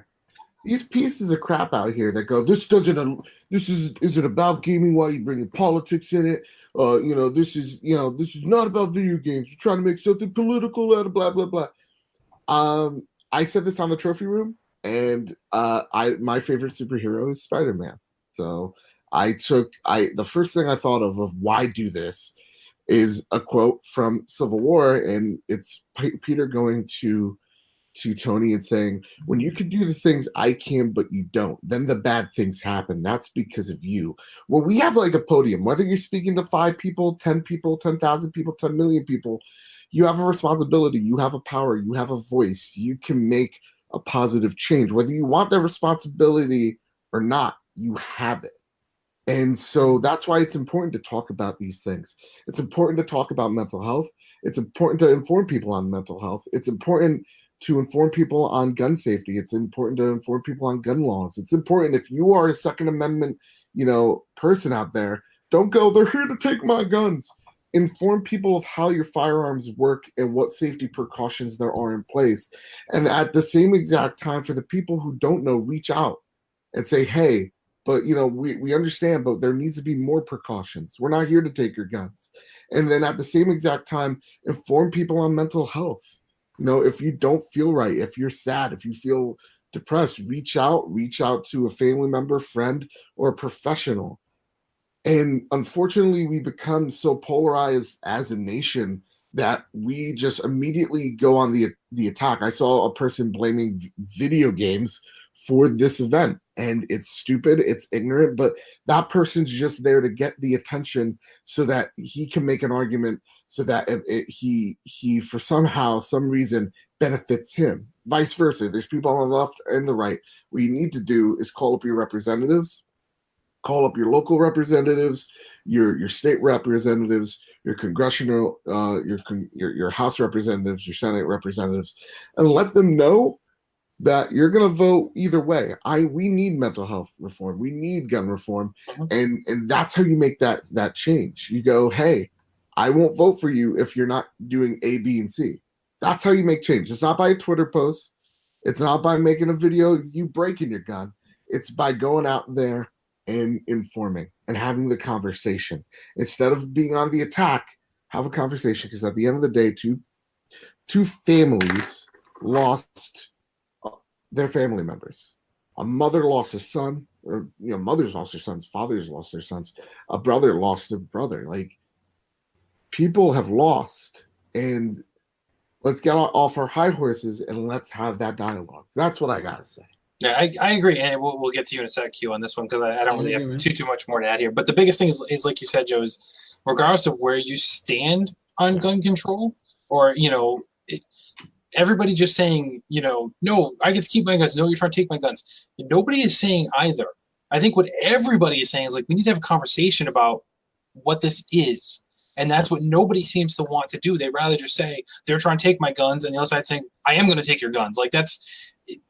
[SPEAKER 4] These pieces of crap out here that go, this isn't about gaming. Why are you bringing politics in it? This is not about video games. You're trying to make something political out of blah blah blah. I said this on the trophy room, and my favorite superhero is Spider-Man. So the first thing I thought of why do this is a quote from Civil War, and it's Peter going to Tony and saying, when you can do the things I can but you don't, then the bad things happen. That's because of you. Well, we have like a podium, whether you're speaking to 5 people, 10 people, 10,000 people, 10 million people, you have a responsibility, you have a power, you have a voice, you can make a positive change. Whether you want that responsibility or not, you have it. And so that's why it's important to talk about these things. It's important to talk about mental health. It's important to inform people on mental health. It's important to inform people on gun safety. It's important to inform people on gun laws. It's important, if you are a Second Amendment, person out there, don't go, they're here to take my guns. inform people of how your firearms work and what safety precautions there are in place. And at the same exact time, for the people who don't know, reach out and say, hey, but we understand, but there needs to be more precautions. We're not here to take your guns. And then at the same exact time, inform people on mental health. If you don't feel right, if you're sad, if you feel depressed, reach out to a family member, friend, or a professional. And unfortunately, we become so polarized as a nation that we just immediately go on the attack. I saw a person blaming video games for this event, and it's stupid, it's ignorant, but that person's just there to get the attention so that he can make an argument so that he for some reason benefits him. Vice versa. There's people on the left and the right. What you need to do is call up your representatives, call up your local representatives, your state representatives, your congressional, your House representatives, your Senate representatives, and let them know that you're going to vote either way. We need mental health reform. We need gun reform. And that's how you make that change. You go, hey, I won't vote for you if you're not doing A, B, and C. That's how you make change. It's not by a Twitter post. It's not by making a video, you breaking your gun. It's by going out there and informing and having the conversation. Instead of being on the attack, have a conversation, because at the end of the day, two families lost their family members. A mother lost a son, or mothers lost their sons, fathers lost their sons, a brother lost a brother. Like, people have lost, and let's get off our high horses and let's have that dialogue. So that's what I gotta say.
[SPEAKER 2] Yeah, I agree, and we'll get to you in a sec, Q, on this one, because I don't really have too much more to add here. But the biggest thing is like you said, Joe, is regardless of where you stand on gun control, or everybody just saying, no, I get to keep my guns. No, you're trying to take my guns. Nobody is saying either. I think what everybody is saying is, like, we need to have a conversation about what this is. And that's what nobody seems to want to do. They rather just say, they're trying to take my guns, and the other side saying, I am going to take your guns. Like,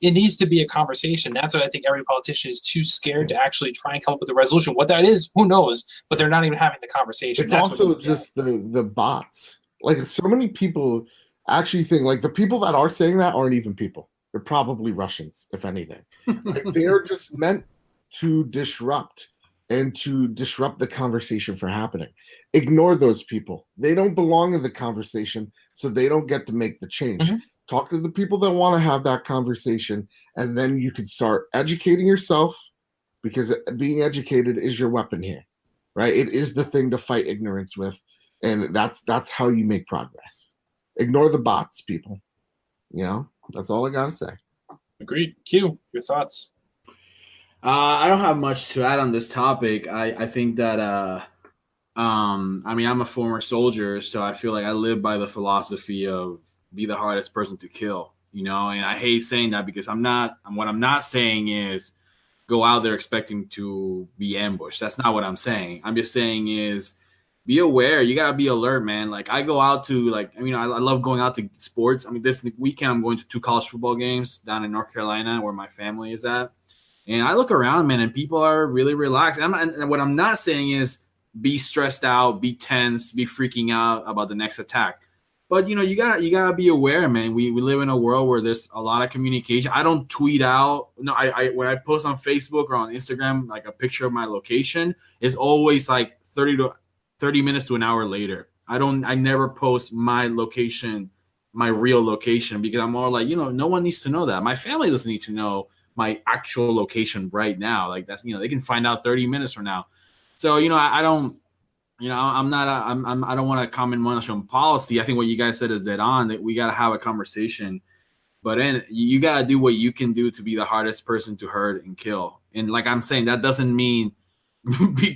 [SPEAKER 2] it needs to be a conversation. That's what I think every politician is too scared to actually try and come up with a resolution. What that is, who knows? But they're not even having the conversation.
[SPEAKER 4] It's
[SPEAKER 2] that's
[SPEAKER 4] also just the bots. Like, so many people actually think, like, the people that are saying that aren't even people. They're probably Russians, if anything. Like, they're just meant to disrupt the conversation for happening. Ignore those people. They don't belong in the conversation, so they don't get to make the change. Mm-hmm. Talk to the people that want to have that conversation, and then you can start educating yourself, because being educated is your weapon here, right? It is the thing to fight ignorance with, and that's how you make progress. Ignore the bots, people. That's all I gotta say.
[SPEAKER 2] Agreed. Q, your thoughts?
[SPEAKER 3] I don't have much to add on this topic. I think that I'm a former soldier, so I feel like I live by the philosophy of be the hardest person to kill, and I hate saying that, because what I'm not saying is go out there expecting to be ambushed. That's not what I'm saying. I'm just saying is be aware. You gotta be alert, man. Like, I go out to, I love going out to sports. This weekend I'm going to 2 college football games down in North Carolina where my family is at. And I look around, man, and people are really relaxed. And what I'm not saying is be stressed out, be tense, be freaking out about the next attack. But you gotta be aware, man. We live in a world where there's a lot of communication. I don't tweet out. No, I when I post on Facebook or on Instagram, like, a picture of my location, is always like 30 minutes to an hour later. I never post my location, my real location, because I'm more like, no one needs to know that. My family doesn't need to know my actual location right now. Like, that's, they can find out 30 minutes from now. So, I don't, I don't want to comment much on policy. I think what you guys said is dead on, that we got to have a conversation, but then you got to do what you can do to be the hardest person to hurt and kill. And like I'm saying, that doesn't mean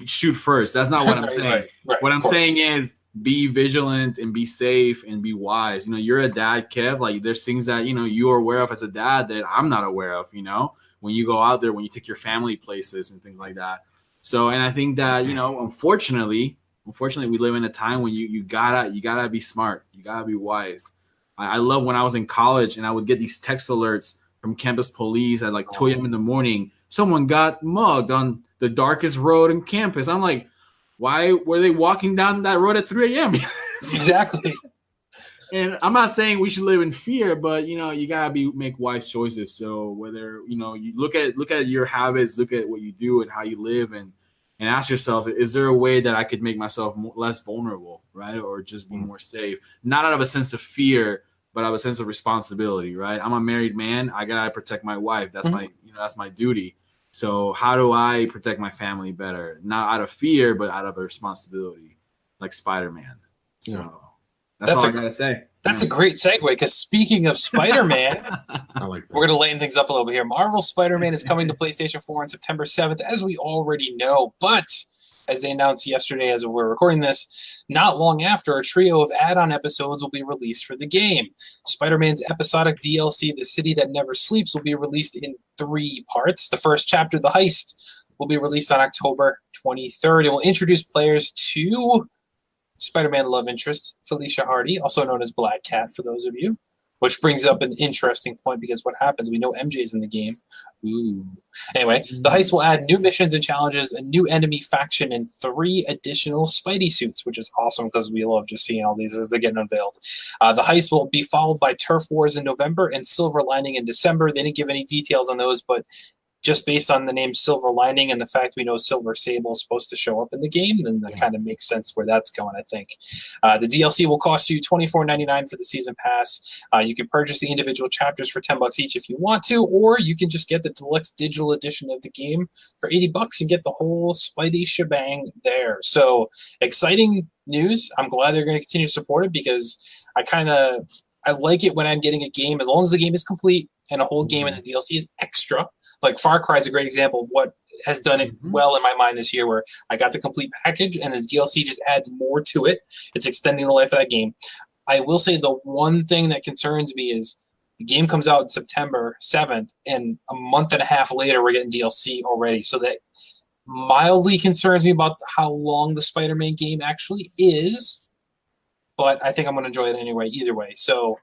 [SPEAKER 3] shoot first. That's not what I'm saying. Right, what I'm saying is be vigilant and be safe and be wise. You're a dad, Kev. Like, there's things that, you are aware of as a dad that I'm not aware of, when you go out there, when you take your family places and things like that. So, and I think that, unfortunately, we live in a time when you gotta be smart. You gotta be wise. I love when I was in college and I would get these text alerts from campus police at like 2 a.m. in the morning. Someone got mugged on the darkest road in campus. I'm like, Why were they walking down that road at 3 a.m.?
[SPEAKER 2] Exactly.
[SPEAKER 3] And I'm not saying we should live in fear, but you gotta make wise choices. So whether you look at your habits, look at what you do and how you live, and ask yourself, is there a way that I could make myself less vulnerable, right, or just be more safe? Not out of a sense of fear, but out of a sense of responsibility, right? I'm a married man. I gotta protect my wife. That's that's my duty. So how do I protect my family better? Not out of fear, but out of a responsibility, like Spider-Man. So that's all I gotta say.
[SPEAKER 2] That's a great segue, because speaking of Spider-Man,
[SPEAKER 4] I like that.
[SPEAKER 2] we're going to lighten things up a little bit here. Marvel Spider-Man is coming to PlayStation 4 on September 7th, as we already know. But as they announced yesterday, as we're recording this, not long after, a trio of add-on episodes will be released for the game. Spider-Man's episodic DLC, The City That Never Sleeps, will be released in 3 parts. The first chapter, The Heist, will be released on October 23rd. It will introduce players to Spider-Man love interest, Felicia Hardy, also known as Black Cat for those of you, which brings up an interesting point, because what happens, we know MJ's in the game. Ooh. Anyway, the heist will add new missions and challenges, a new enemy faction, and 3 additional Spidey suits, which is awesome because we love just seeing all these as they're getting unveiled. The heist will be followed by Turf Wars in November and Silver Lining in December. They didn't give any details on those, but just based on the name Silver Lining and the fact we know Silver Sable is supposed to show up in the game, then that kind of makes sense where that's going, I think. The DLC will cost you $24.99 for the season pass. You can purchase the individual chapters for $10 each if you want to, or you can just get the deluxe digital edition of the game for $80 and get the whole Spidey shebang there. So exciting news. I'm glad they're going to continue to support it, because I like it when I'm getting a game, as long as the game is complete and a whole game and the DLC is extra. Like Far Cry is a great example of what has done it well in my mind this year, where I got the complete package and the DLC just adds more to it. It's extending the life of that game. I will say the one thing that concerns me is the game comes out September 7th, and a month and a half later we're getting DLC already. So that mildly concerns me about how long the Spider-Man game actually is. But I think I'm going to enjoy it anyway, either way. So,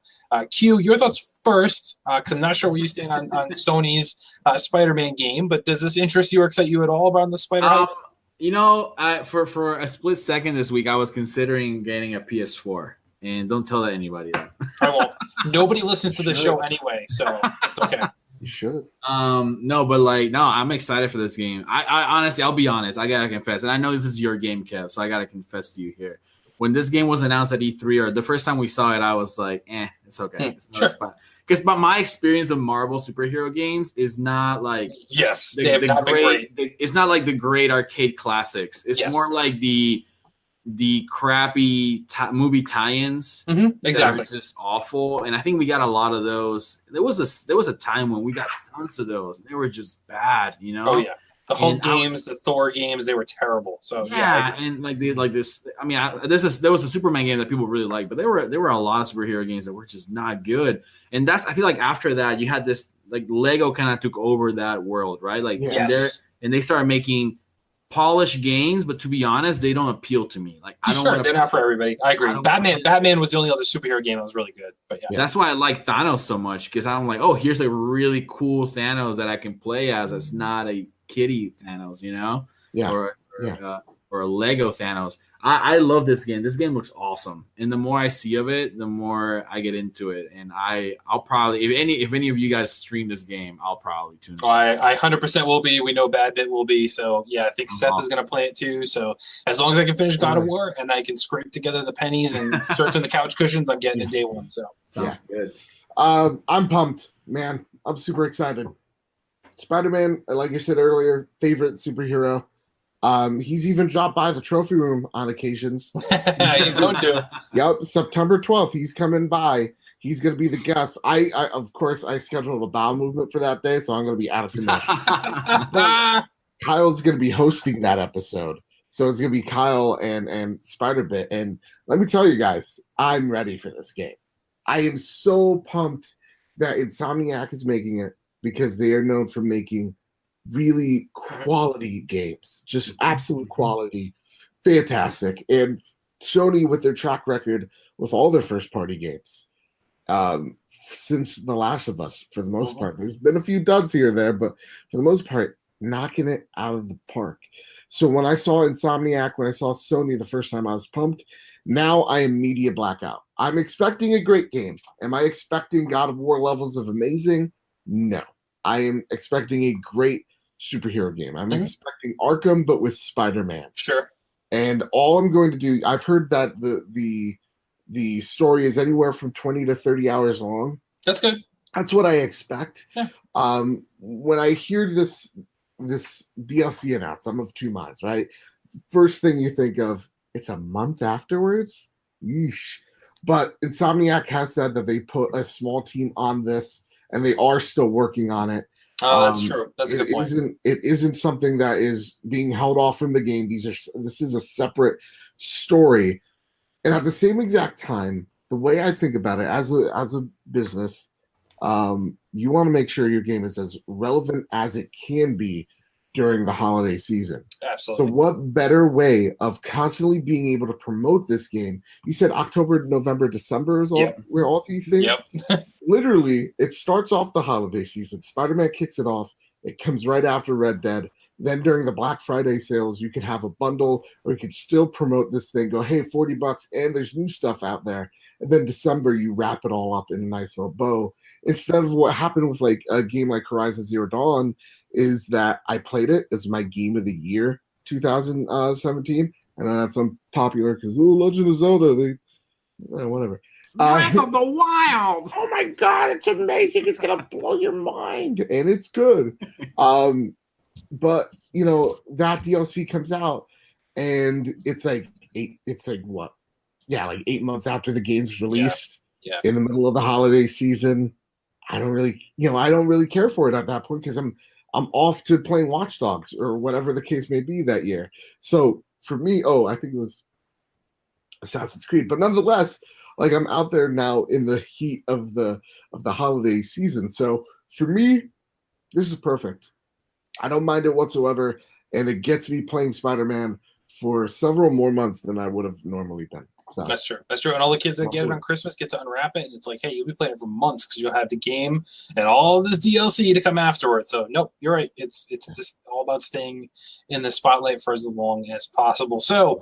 [SPEAKER 2] Q, your thoughts first, because I'm not sure where you stand on Sony's Spider-Man game, but does this interest you or excite you at all about the Spider-Man?
[SPEAKER 3] For a split second this week, I was considering getting a PS4, and don't tell that anybody.
[SPEAKER 2] I won't. Nobody listens to the show anyway, so it's okay.
[SPEAKER 4] You should.
[SPEAKER 3] No, I'm excited for this game. I honestly, I'll be honest, I gotta confess, and I know this is your game, Kev, so I gotta confess to you here. When this game was announced at E3, or the first time we saw it, I was like, it's okay.
[SPEAKER 2] Sure.
[SPEAKER 3] Because my experience of Marvel superhero games is not like
[SPEAKER 2] they have not been great.
[SPEAKER 3] It's not like the great arcade classics. It's more like the crappy movie tie-ins.
[SPEAKER 2] Exactly.
[SPEAKER 3] That are just awful. And I think we got a lot of those. There was a time when we got tons of those. They were just bad,
[SPEAKER 2] Oh yeah. The Hulk games, the Thor games, they were terrible. So
[SPEAKER 3] and this. I mean, there was a Superman game that people really liked, but there were a lot of superhero games that were just not good. And I feel like after that, you had this Lego kind of took over that world, right? And they started making polished games, but to be honest, they don't appeal to me.
[SPEAKER 2] They're not for everybody. I agree. Batman was the only other superhero game that was really good. But
[SPEAKER 3] that's why I like Thanos so much, because I'm like, oh, here's a really cool Thanos that I can play as. It's not a kitty Thanos, or a Lego Thanos. I love this game. This game looks awesome, and the more I see of it, the more I get into it. And I'll probably, if any of you guys stream this game, I'll probably tune in.
[SPEAKER 2] I 100% will be. We know Bad Bit will be. So yeah, I think Seth is going to play it too. So as long as I can finish God of War and I can scrape together the pennies and search in the couch cushions, I'm getting it day one. So
[SPEAKER 3] sounds good.
[SPEAKER 4] I'm pumped, man. I'm super excited. Spider-Man, like I said earlier, favorite superhero. He's even dropped by the trophy room on occasions.
[SPEAKER 2] He's going to.
[SPEAKER 4] Yep, September 12th, he's coming by. He's going to be the guest. I of course, I scheduled a bowel movement for that day, so I'm going to be out of commission. Kyle's going to be hosting that episode. So it's going to be Kyle and Spider-Bit. And let me tell you guys, I'm ready for this game. I am so pumped that Insomniac is making it, because they are known for making really quality games, just absolute quality, fantastic. And Sony, with their track record with all their first-party games, since The Last of Us, for the most part, there's been a few duds here and there, but for the most part, knocking it out of the park. So when I saw Insomniac, when I saw Sony the first time, I was pumped. Now I am media blackout. I'm expecting a great game. Am I expecting God of War levels of amazing? No. I am expecting a great superhero game. I'm expecting Arkham, but with Spider-Man.
[SPEAKER 2] Sure.
[SPEAKER 4] And all I'm going to do, I've heard that the story is anywhere from 20 to 30 hours long.
[SPEAKER 2] That's good.
[SPEAKER 4] That's what I expect.
[SPEAKER 2] Yeah.
[SPEAKER 4] When I hear this DLC announced, I'm of two minds, right? First thing you think of, it's a month afterwards? Yeesh. But Insomniac has said that they put a small team on this, and they are still working on it.
[SPEAKER 2] Oh, that's true. That's a good point.
[SPEAKER 4] It isn't something that is being held off from the game. This is a separate story. And at the same exact time, the way I think about it as a business, you want to make sure your game is as relevant as it can be during the holiday season.
[SPEAKER 2] Absolutely.
[SPEAKER 4] So what better way of constantly being able to promote this game? You said October, November, December is all where all these things.
[SPEAKER 2] Yep.
[SPEAKER 4] Literally, it starts off the holiday season. Spider-Man kicks it off. It comes right after Red Dead. Then during the Black Friday sales, you could have a bundle, or you could still promote this thing. Go, hey, $40, and there's new stuff out there. And then December, you wrap it all up in a nice little bow. Instead of what happened with like a game like Horizon Zero Dawn, is that I played it as my game of the year 2017, and then that's unpopular because Legend of Zelda, whatever.
[SPEAKER 3] Breath of the Wild.
[SPEAKER 4] Oh my god, it's amazing! It's gonna blow your mind, and it's good. But you know that DLC comes out, and it's like 8 months after the game's released.
[SPEAKER 2] Yeah.
[SPEAKER 4] In the middle of the holiday season. I don't really care for it at that point because I'm off to playing Watch Dogs or whatever the case may be that year. So for me, I think it was Assassin's Creed, but nonetheless, like I'm out there now in the heat of the holiday season. So for me, this is perfect. I don't mind it whatsoever, and it gets me playing Spider-Man for several more months than I would have normally been. So
[SPEAKER 2] That's true. And all the kids that get it on Christmas get to unwrap it, and it's like, hey, you'll be playing it for months because you'll have the game and all this DLC to come afterwards. So nope, you're right. It's just all about staying in the spotlight for as long as possible. So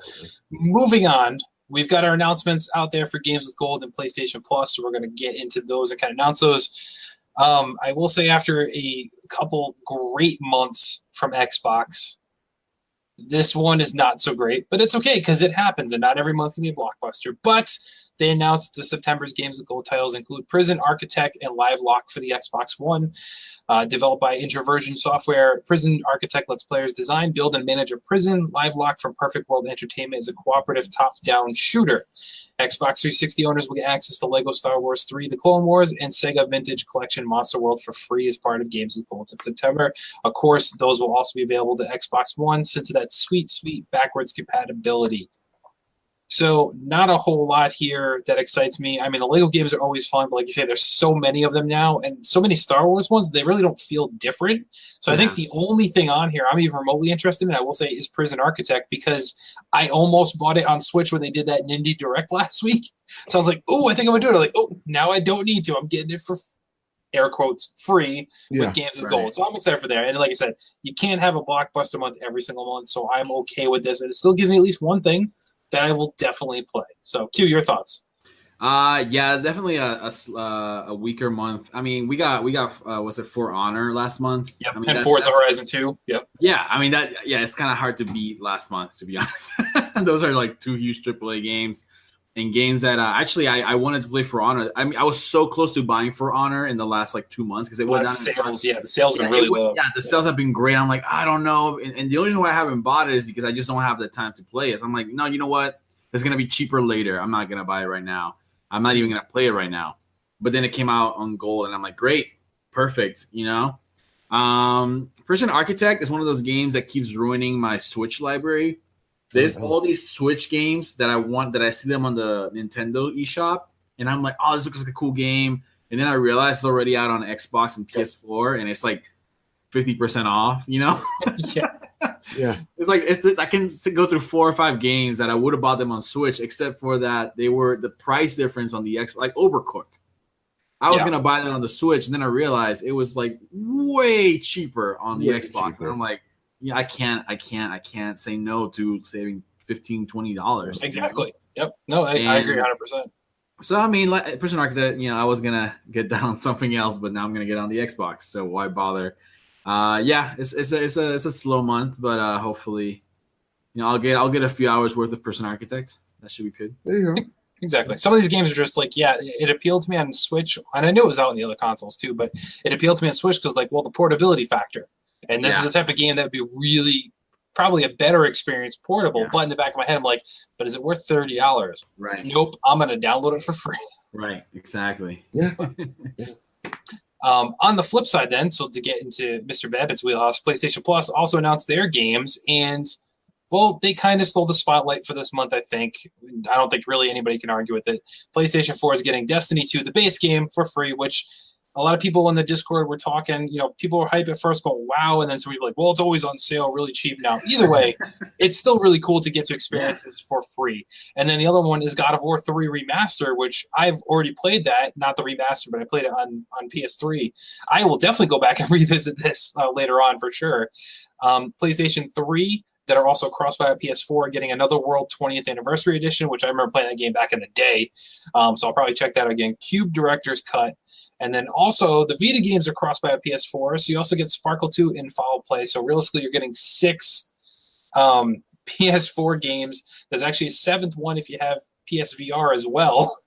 [SPEAKER 2] moving on, we've got our announcements out there for Games with Gold and PlayStation Plus. So we're going to get into those and kind of announce those. I will say after a couple great months from Xbox, this one is not so great, but it's okay because it happens, and not every month can be a blockbuster. But they announced the September's Games with Gold titles include Prison Architect and Live Lock for the Xbox One. Developed by Introversion Software, Prison Architect lets players design, build, and manage a prison. Live Lock from Perfect World Entertainment is a cooperative top-down shooter. Xbox 360 owners will get access to LEGO Star Wars 3, The Clone Wars, and Sega Vintage Collection Monster World for free as part of Games with Gold in September. Of course, those will also be available to Xbox One since of that sweet, sweet backwards compatibility. So not a whole lot here that excites me. I mean, the LEGO games are always fun, but like you say, there's so many of them now, and so many Star Wars ones, they really don't feel different. So I think the only thing on here I'm even remotely interested in, I will say, is Prison Architect, because I almost bought it on Switch when they did that Indie Direct last week. So I was like, oh, I think I'm going to do it. I'm like, oh, now I don't need to. I'm getting it for, air quotes, free with Games with Gold. So I'm excited for that. And like I said, you can't have a blockbuster month every single month, so I'm okay with this. And it still gives me at least one thing that I will definitely play. So, Q, your thoughts?
[SPEAKER 3] Yeah, definitely a weaker month. I mean, we got was it For Honor last month?
[SPEAKER 2] Yep,
[SPEAKER 3] I mean,
[SPEAKER 2] and Forza Horizon 2. Yep.
[SPEAKER 3] Yeah, I mean it's kind of hard to beat last month, to be honest. Those are like two huge AAA games, and games that actually I wanted to play For Honor. I mean, I was so close to buying For Honor in the last like 2 months because it was
[SPEAKER 2] sales. Yeah, the sales have been really low.
[SPEAKER 3] Yeah, the sales have been great. I'm like, I don't know, and the only reason why I haven't bought it is because I just don't have the time to play it. So I'm like, no, you know what? It's gonna be cheaper later. I'm not gonna buy it right now. I'm not even gonna play it right now. But then it came out on Gold, and I'm like, great, perfect. You know, Prison Architect is one of those games that keeps ruining my Switch library. There's all these Switch games that I want, that I see them on the Nintendo eShop, and I'm like, oh, this looks like a cool game. And then I realize it's already out on Xbox and PS4, and it's like 50% off. You know?
[SPEAKER 2] Yeah.
[SPEAKER 3] It's like I can go through 4 or 5 games that I would have bought them on Switch, except for that they were the price difference on the Xbox, like Overcooked. I was gonna buy that on the Switch, and then I realized it was like way cheaper on the Xbox. And I'm like, yeah, I can't say no to saving $15-$20.
[SPEAKER 2] Exactly. Yep. No, I agree 100%.
[SPEAKER 3] So I mean, like Prison Architect, I was gonna get that on something else, but now I'm gonna get on the Xbox. So why bother? It's a slow month, but hopefully, I'll get a few hours worth of Prison Architect. That should be good.
[SPEAKER 4] There you go.
[SPEAKER 2] Exactly. Some of these games are just like, it appealed to me on Switch, and I knew it was out on the other consoles too, but it appealed to me on Switch because, like, well, the portability factor. And this is the type of game that would be really probably a better experience portable. Yeah. But in the back of my head, I'm like, but is it worth $30?
[SPEAKER 3] Right.
[SPEAKER 2] Nope. I'm going to download it for free.
[SPEAKER 3] Right. Exactly.
[SPEAKER 4] Yeah.
[SPEAKER 2] On the flip side, then, so to get into Mr. Babbitt's wheelhouse, PlayStation Plus also announced their games, and well, they kind of stole the spotlight for this month, I think. I don't think really anybody can argue with it. PlayStation 4 is getting Destiny 2, the base game, for free, which a lot of people in the Discord were talking, people were hype at first going, wow, and then some people were like, well, it's always on sale, really cheap now. Either way, it's still really cool to get to experience this for free. And then the other one is God of War 3 Remaster, which I've already played that, not the remaster, but I played it on PS3. I will definitely go back and revisit this later on for sure. PlayStation 3, that are also cross-buy on PS4, getting Another World 20th Anniversary Edition, which I remember playing that game back in the day. So I'll probably check that out again. Cube Director's Cut. And then also the Vita games are cross-buy on PS4, so you also get Sparkle 2 in Foul Play. So realistically, you're getting 6 PS4 games. There's actually a 7th one if you have PSVR as well.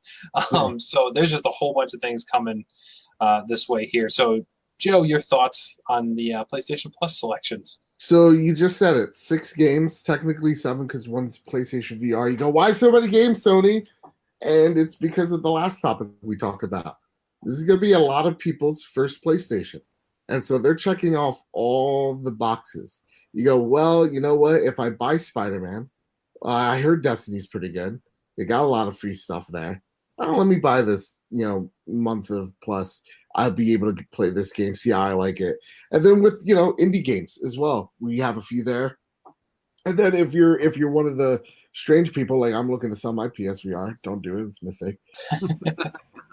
[SPEAKER 2] So there's just a whole bunch of things coming this way here. So, Joe, your thoughts on the PlayStation Plus selections?
[SPEAKER 4] So you just said it. 6 games, technically 7 because one's PlayStation VR. You go, why so many games, Sony? And it's because of the last topic we talked about. This is going to be a lot of people's first PlayStation. And so they're checking off all the boxes. You go, well, you know what? If I buy Spider-Man, I heard Destiny's pretty good. They got a lot of free stuff there. Oh, let me buy this, month of Plus. I'll be able to play this game, see how I like it. And then with, indie games as well. We have a few there. And then if you're one of the strange people, like I'm looking to sell my PSVR, don't do it, it's a mistake.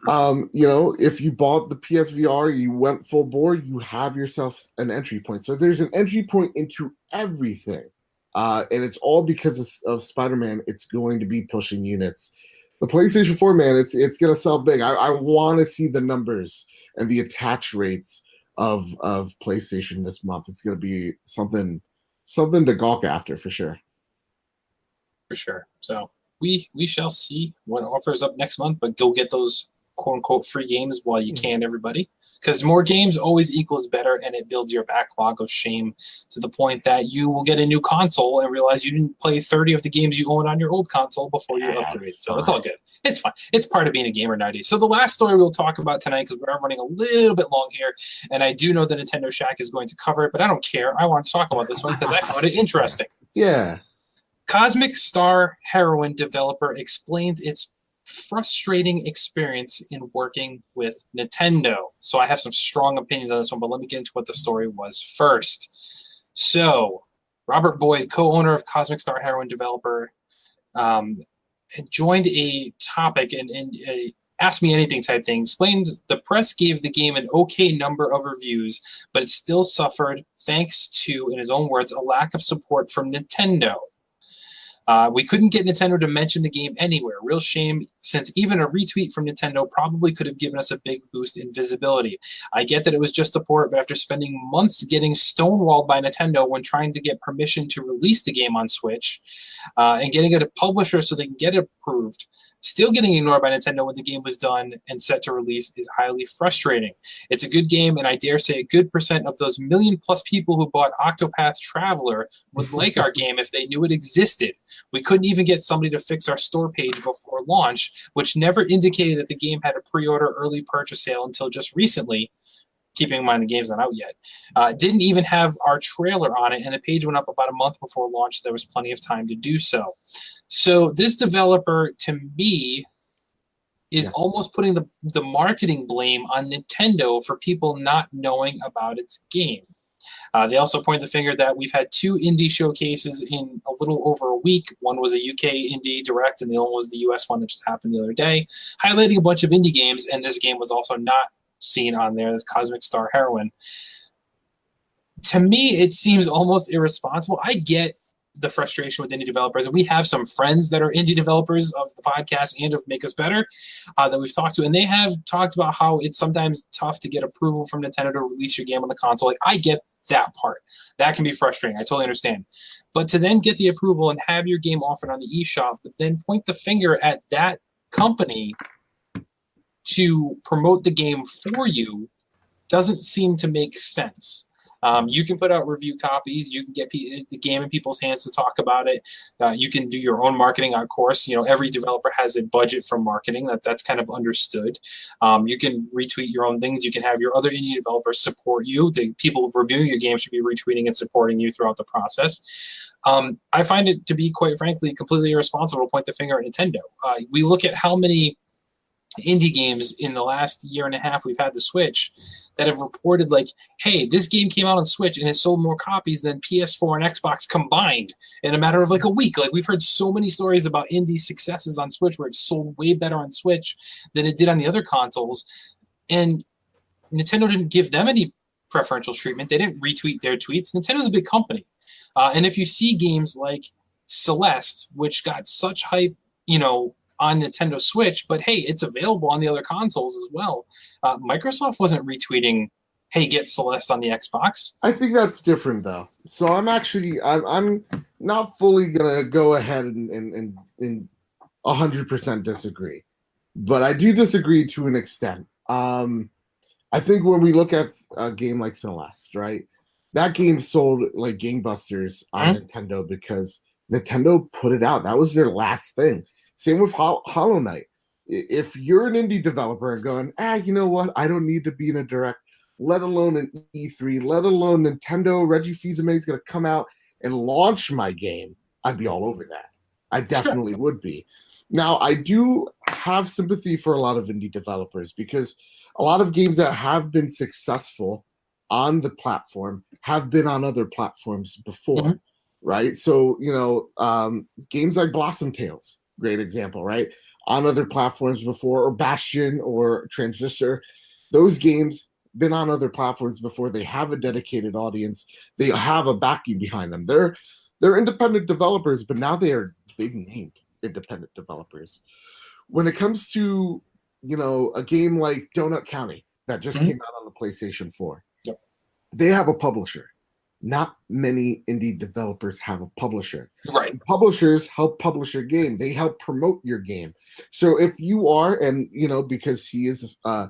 [SPEAKER 4] If you bought the PSVR, you went full bore, you have yourself an entry point. So there's an entry point into everything. And it's all because of Spider-Man. It's going to be pushing units. The PlayStation 4, man, it's going to sell big. I want to see the numbers and the attach rates of PlayStation this month. It's going to be something to gawk after for sure.
[SPEAKER 2] For sure. So we shall see what offers up next month, but go get those quote-unquote free games while you can, everybody. Because more games always equals better, and it builds your backlog of shame to the point that you will get a new console and realize you didn't play 30 of the games you own on your old console before you upgrade. So it's all good. It's fine. It's part of being a gamer nowadays. So the last story we'll talk about tonight, because we're running a little bit long here, and I do know the Nintendo Shack is going to cover it, but I don't care. I want to talk about this one because I found it interesting.
[SPEAKER 4] Yeah.
[SPEAKER 2] Cosmic Star Heroine developer explains its frustrating experience in working with Nintendo. So I have some strong opinions on this one, but let me get into what the story was first. So Robert Boyd, co-owner of Cosmic Star Heroine developer, joined a topic and Ask Me Anything type thing, explained the press gave the game an okay number of reviews, but it still suffered thanks to, in his own words, a lack of support from Nintendo. We couldn't get Nintendo to mention the game anywhere. Real shame, since even a retweet from Nintendo probably could have given us a big boost in visibility. I get that it was just a port, but after spending months getting stonewalled by Nintendo when trying to get permission to release the game on Switch, and getting it a publisher so they can get it approved, still getting ignored by Nintendo when the game was done and set to release is highly frustrating. It's a good game, and I dare say a good percent of those million-plus people who bought Octopath Traveler would like our game if they knew it existed. We couldn't even get somebody to fix our store page before launch, which never indicated that the game had a pre-order early purchase sale until just recently. Keeping in mind the game's not out yet. Didn't even have our trailer on it, and the page went up about a month before launch. There was plenty of time to do so. So this developer, to me, is almost putting the marketing blame on Nintendo for people not knowing about its game. They also point the finger that we've had 2 indie showcases in a little over a week. One was a UK indie direct, and the other one was the US one that just happened the other day, highlighting a bunch of indie games, and this game was also not seen on there, this Cosmic Star Heroine. To me, it seems almost irresponsible. I get the frustration with indie developers, and we have some friends that are indie developers of the podcast and of Make Us Better that we've talked to, and they have talked about how it's sometimes tough to get approval from Nintendo to release your game on the console. Like, I get that part. That can be frustrating. I totally understand. But to then get the approval and have your game offered on the eShop, but then point the finger at that company to promote the game for you doesn't seem to make sense. You can put out review copies. You can get the game in people's hands to talk about it. You can do your own marketing, of course. Every developer has a budget for marketing. That's kind of understood. You can retweet your own things. You can have your other indie developers support you. The people reviewing your game should be retweeting and supporting you throughout the process. I find it to be, quite frankly, completely irresponsible to point the finger at Nintendo. We look at how many indie games in the last year and a half we've had the Switch that have reported like, hey, this game came out on Switch and it sold more copies than PS4 and Xbox combined in a matter of like a week. Like, we've heard so many stories about indie successes on Switch where it's sold way better on Switch than it did on the other consoles, and Nintendo didn't give them any preferential treatment. They didn't retweet their tweets. Nintendo's a big company, and if you see games like Celeste, which got such hype, on Nintendo Switch, but hey, it's available on the other consoles as well. Microsoft wasn't retweeting, hey, get Celeste on the Xbox.
[SPEAKER 4] I think that's different though. So I'm not fully gonna go ahead and 100% disagree, but I do disagree to an extent. I think when we look at a game like Celeste, right, that game sold like gangbusters on Nintendo because Nintendo put it out. That was their last thing. Same with Hollow Knight. If you're an indie developer and going, you know what? I don't need to be in a direct, let alone an E3, let alone Nintendo, Reggie Fils-Aimé is going to come out and launch my game, I'd be all over that. I definitely would be. Now, I do have sympathy for a lot of indie developers because a lot of games that have been successful on the platform have been on other platforms before, right? So, games like Blossom Tales, great example, right? On other platforms before, or Bastion or Transistor. Those games been on other platforms before. They have a dedicated audience. They have a backing behind them. They're independent developers, but now they are big named independent developers. When it comes to, a game like Donut County that just came out on the PlayStation 4, they have a publisher. Not many indie developers have a publisher.
[SPEAKER 2] Right.
[SPEAKER 4] And publishers help publish your game. They help promote your game. So if you are, and because he is, I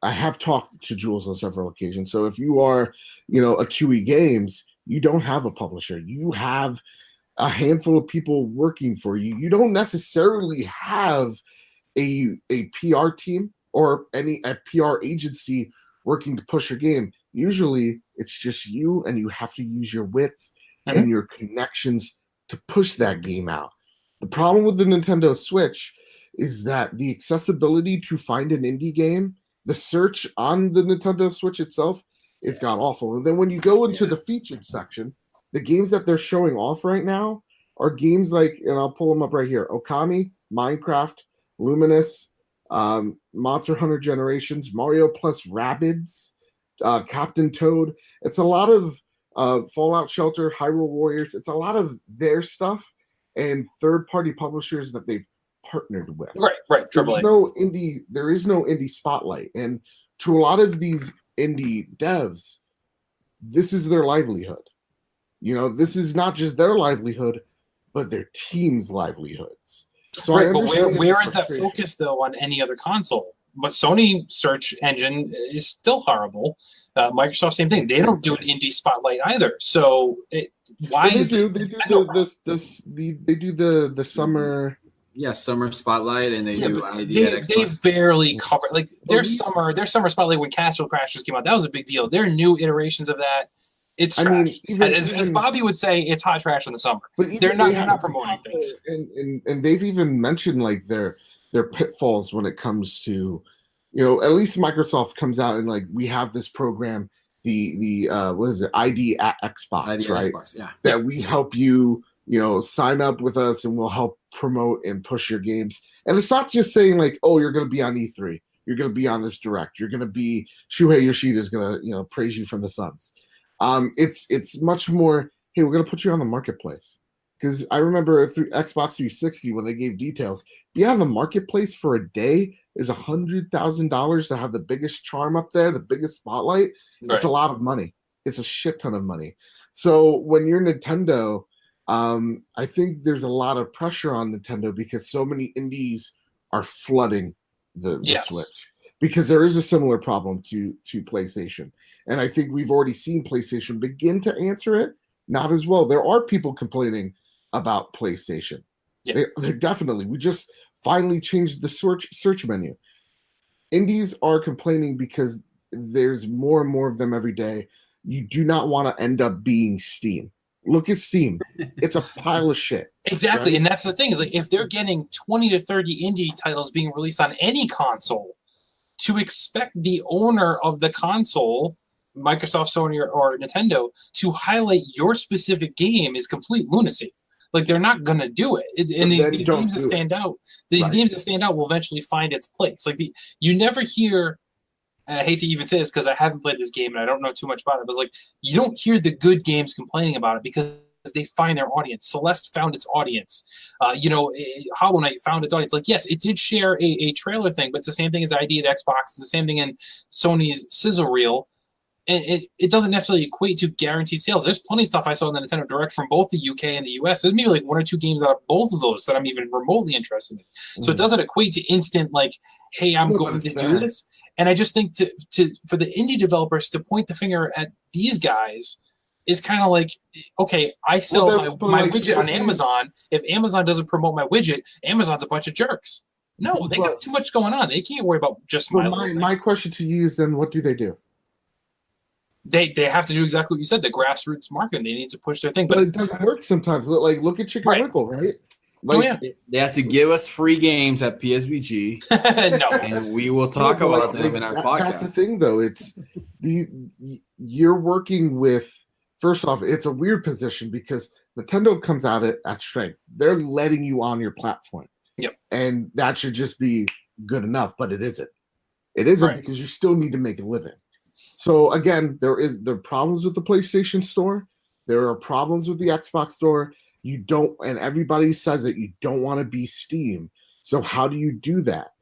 [SPEAKER 4] have talked to Jules on several occasions. So if you are, a 2E Games, you don't have a publisher. You have a handful of people working for you. You don't necessarily have a PR team or a PR agency working to push your game. Usually it's just you, and you have to use your wits and your connections to push that game out. The problem with the Nintendo Switch is that the accessibility to find an indie game, the search on the Nintendo Switch itself is god awful. And then when you go into the featured section, the games that they're showing off right now are games like, and I'll pull them up right here, Okami, Minecraft, Luminous, Monster Hunter Generations, Mario plus Rabbids, Captain Toad. It's a lot of Fallout Shelter, Hyrule Warriors. It's a lot of their stuff and third-party publishers that they've partnered with.
[SPEAKER 2] Right.
[SPEAKER 4] There is no indie spotlight. And to a lot of these indie devs, this is their livelihood. This is not just their livelihood, but their team's livelihoods. So
[SPEAKER 2] but where is that focus though on any other console? But Sony search engine is still horrible. Microsoft, same thing. They don't do an indie spotlight either. So why? They do the summer.
[SPEAKER 3] Yeah, summer spotlight, and
[SPEAKER 2] they've barely covered like their summer spotlight when Castle Crashers came out. That was a big deal. Their new iterations of that. It's trash. As Bobby would say, it's hot trash in the summer. But they're not promoting things.
[SPEAKER 4] And they've even mentioned like their pitfalls when it comes to at least Microsoft comes out and like, we have this program, the what is it, ID at Xbox,
[SPEAKER 3] ID
[SPEAKER 4] right?
[SPEAKER 3] Xbox, yeah.
[SPEAKER 4] That we help you, sign up with us and we'll help promote and push your games. And it's not just saying like, oh, you're going to be on E3. You're going to be on this direct. You're going to be Shuhei Yoshida is going to, praise you from the Suns. It's much more, hey, we're going to put you on the marketplace. Because I remember through Xbox 360 when they gave details, be on the marketplace for a day is $100,000 to have the biggest charm up there, the biggest spotlight.
[SPEAKER 2] Right.
[SPEAKER 4] It's a lot of money. It's a shit ton of money. So when you're Nintendo, I think there's a lot of pressure on Nintendo because so many indies are flooding the Switch. Because there is a similar problem to PlayStation. And I think we've already seen PlayStation begin to answer it. Not as well. There are people complaining about PlayStation.
[SPEAKER 2] Yeah.
[SPEAKER 4] They're definitely. We just finally changed the search menu. Indies are complaining because there's more and more of them every day. You do not want to end up being Steam. Look at Steam. It's a pile of shit.
[SPEAKER 2] Exactly.
[SPEAKER 4] Right?
[SPEAKER 2] And that's the thing is like if they're getting 20 to 30 indie titles being released on any console, to expect the owner of the console, Microsoft, Sony, or Nintendo, to highlight your specific game is complete lunacy. Like they're not gonna do it. And these games that stand out, games that stand out will eventually find its place. Like you never hear, and I hate to even say this because I haven't played this game and I don't know too much about it, but it's like you don't hear the good games complaining about it because they find their audience. Celeste found its audience. Hollow Knight found its audience. Like, yes, it did share a trailer thing, but it's the same thing as ID at Xbox. It's the same thing in Sony's sizzle reel. And it doesn't necessarily equate to guaranteed sales. There's plenty of stuff I saw in the Nintendo Direct from both the UK and the US. There's maybe like 1 or 2 games out of both of those that I'm even remotely interested in. So it doesn't equate to instant like, hey, I'm going to do this. And I just think for the indie developers to point the finger at these guys is kind of like, okay, I sell my widget on Amazon. If Amazon doesn't promote my widget, Amazon's a bunch of jerks. No, they got too much going on. They can't worry about just
[SPEAKER 4] my question to you is then what do they do?
[SPEAKER 2] They have to do exactly what you said, the grassroots marketing. They need to push their thing.
[SPEAKER 4] But it doesn't work sometimes. Like, look at Chicken Little, right? Like,
[SPEAKER 3] They have to give us free games at PSVG.
[SPEAKER 2] No.
[SPEAKER 3] And we will talk about them in our podcast.
[SPEAKER 4] That's the thing, though. It's you're working with, first off, it's a weird position because Nintendo comes at it at strength. They're letting you on your platform.
[SPEAKER 2] Yep.
[SPEAKER 4] And that should just be good enough, but it isn't. It isn't because you still need to make a living. So again, there are problems with the PlayStation Store. There are problems with the Xbox Store. You don't, and everybody says it, you don't want to be Steam. So how do you do that?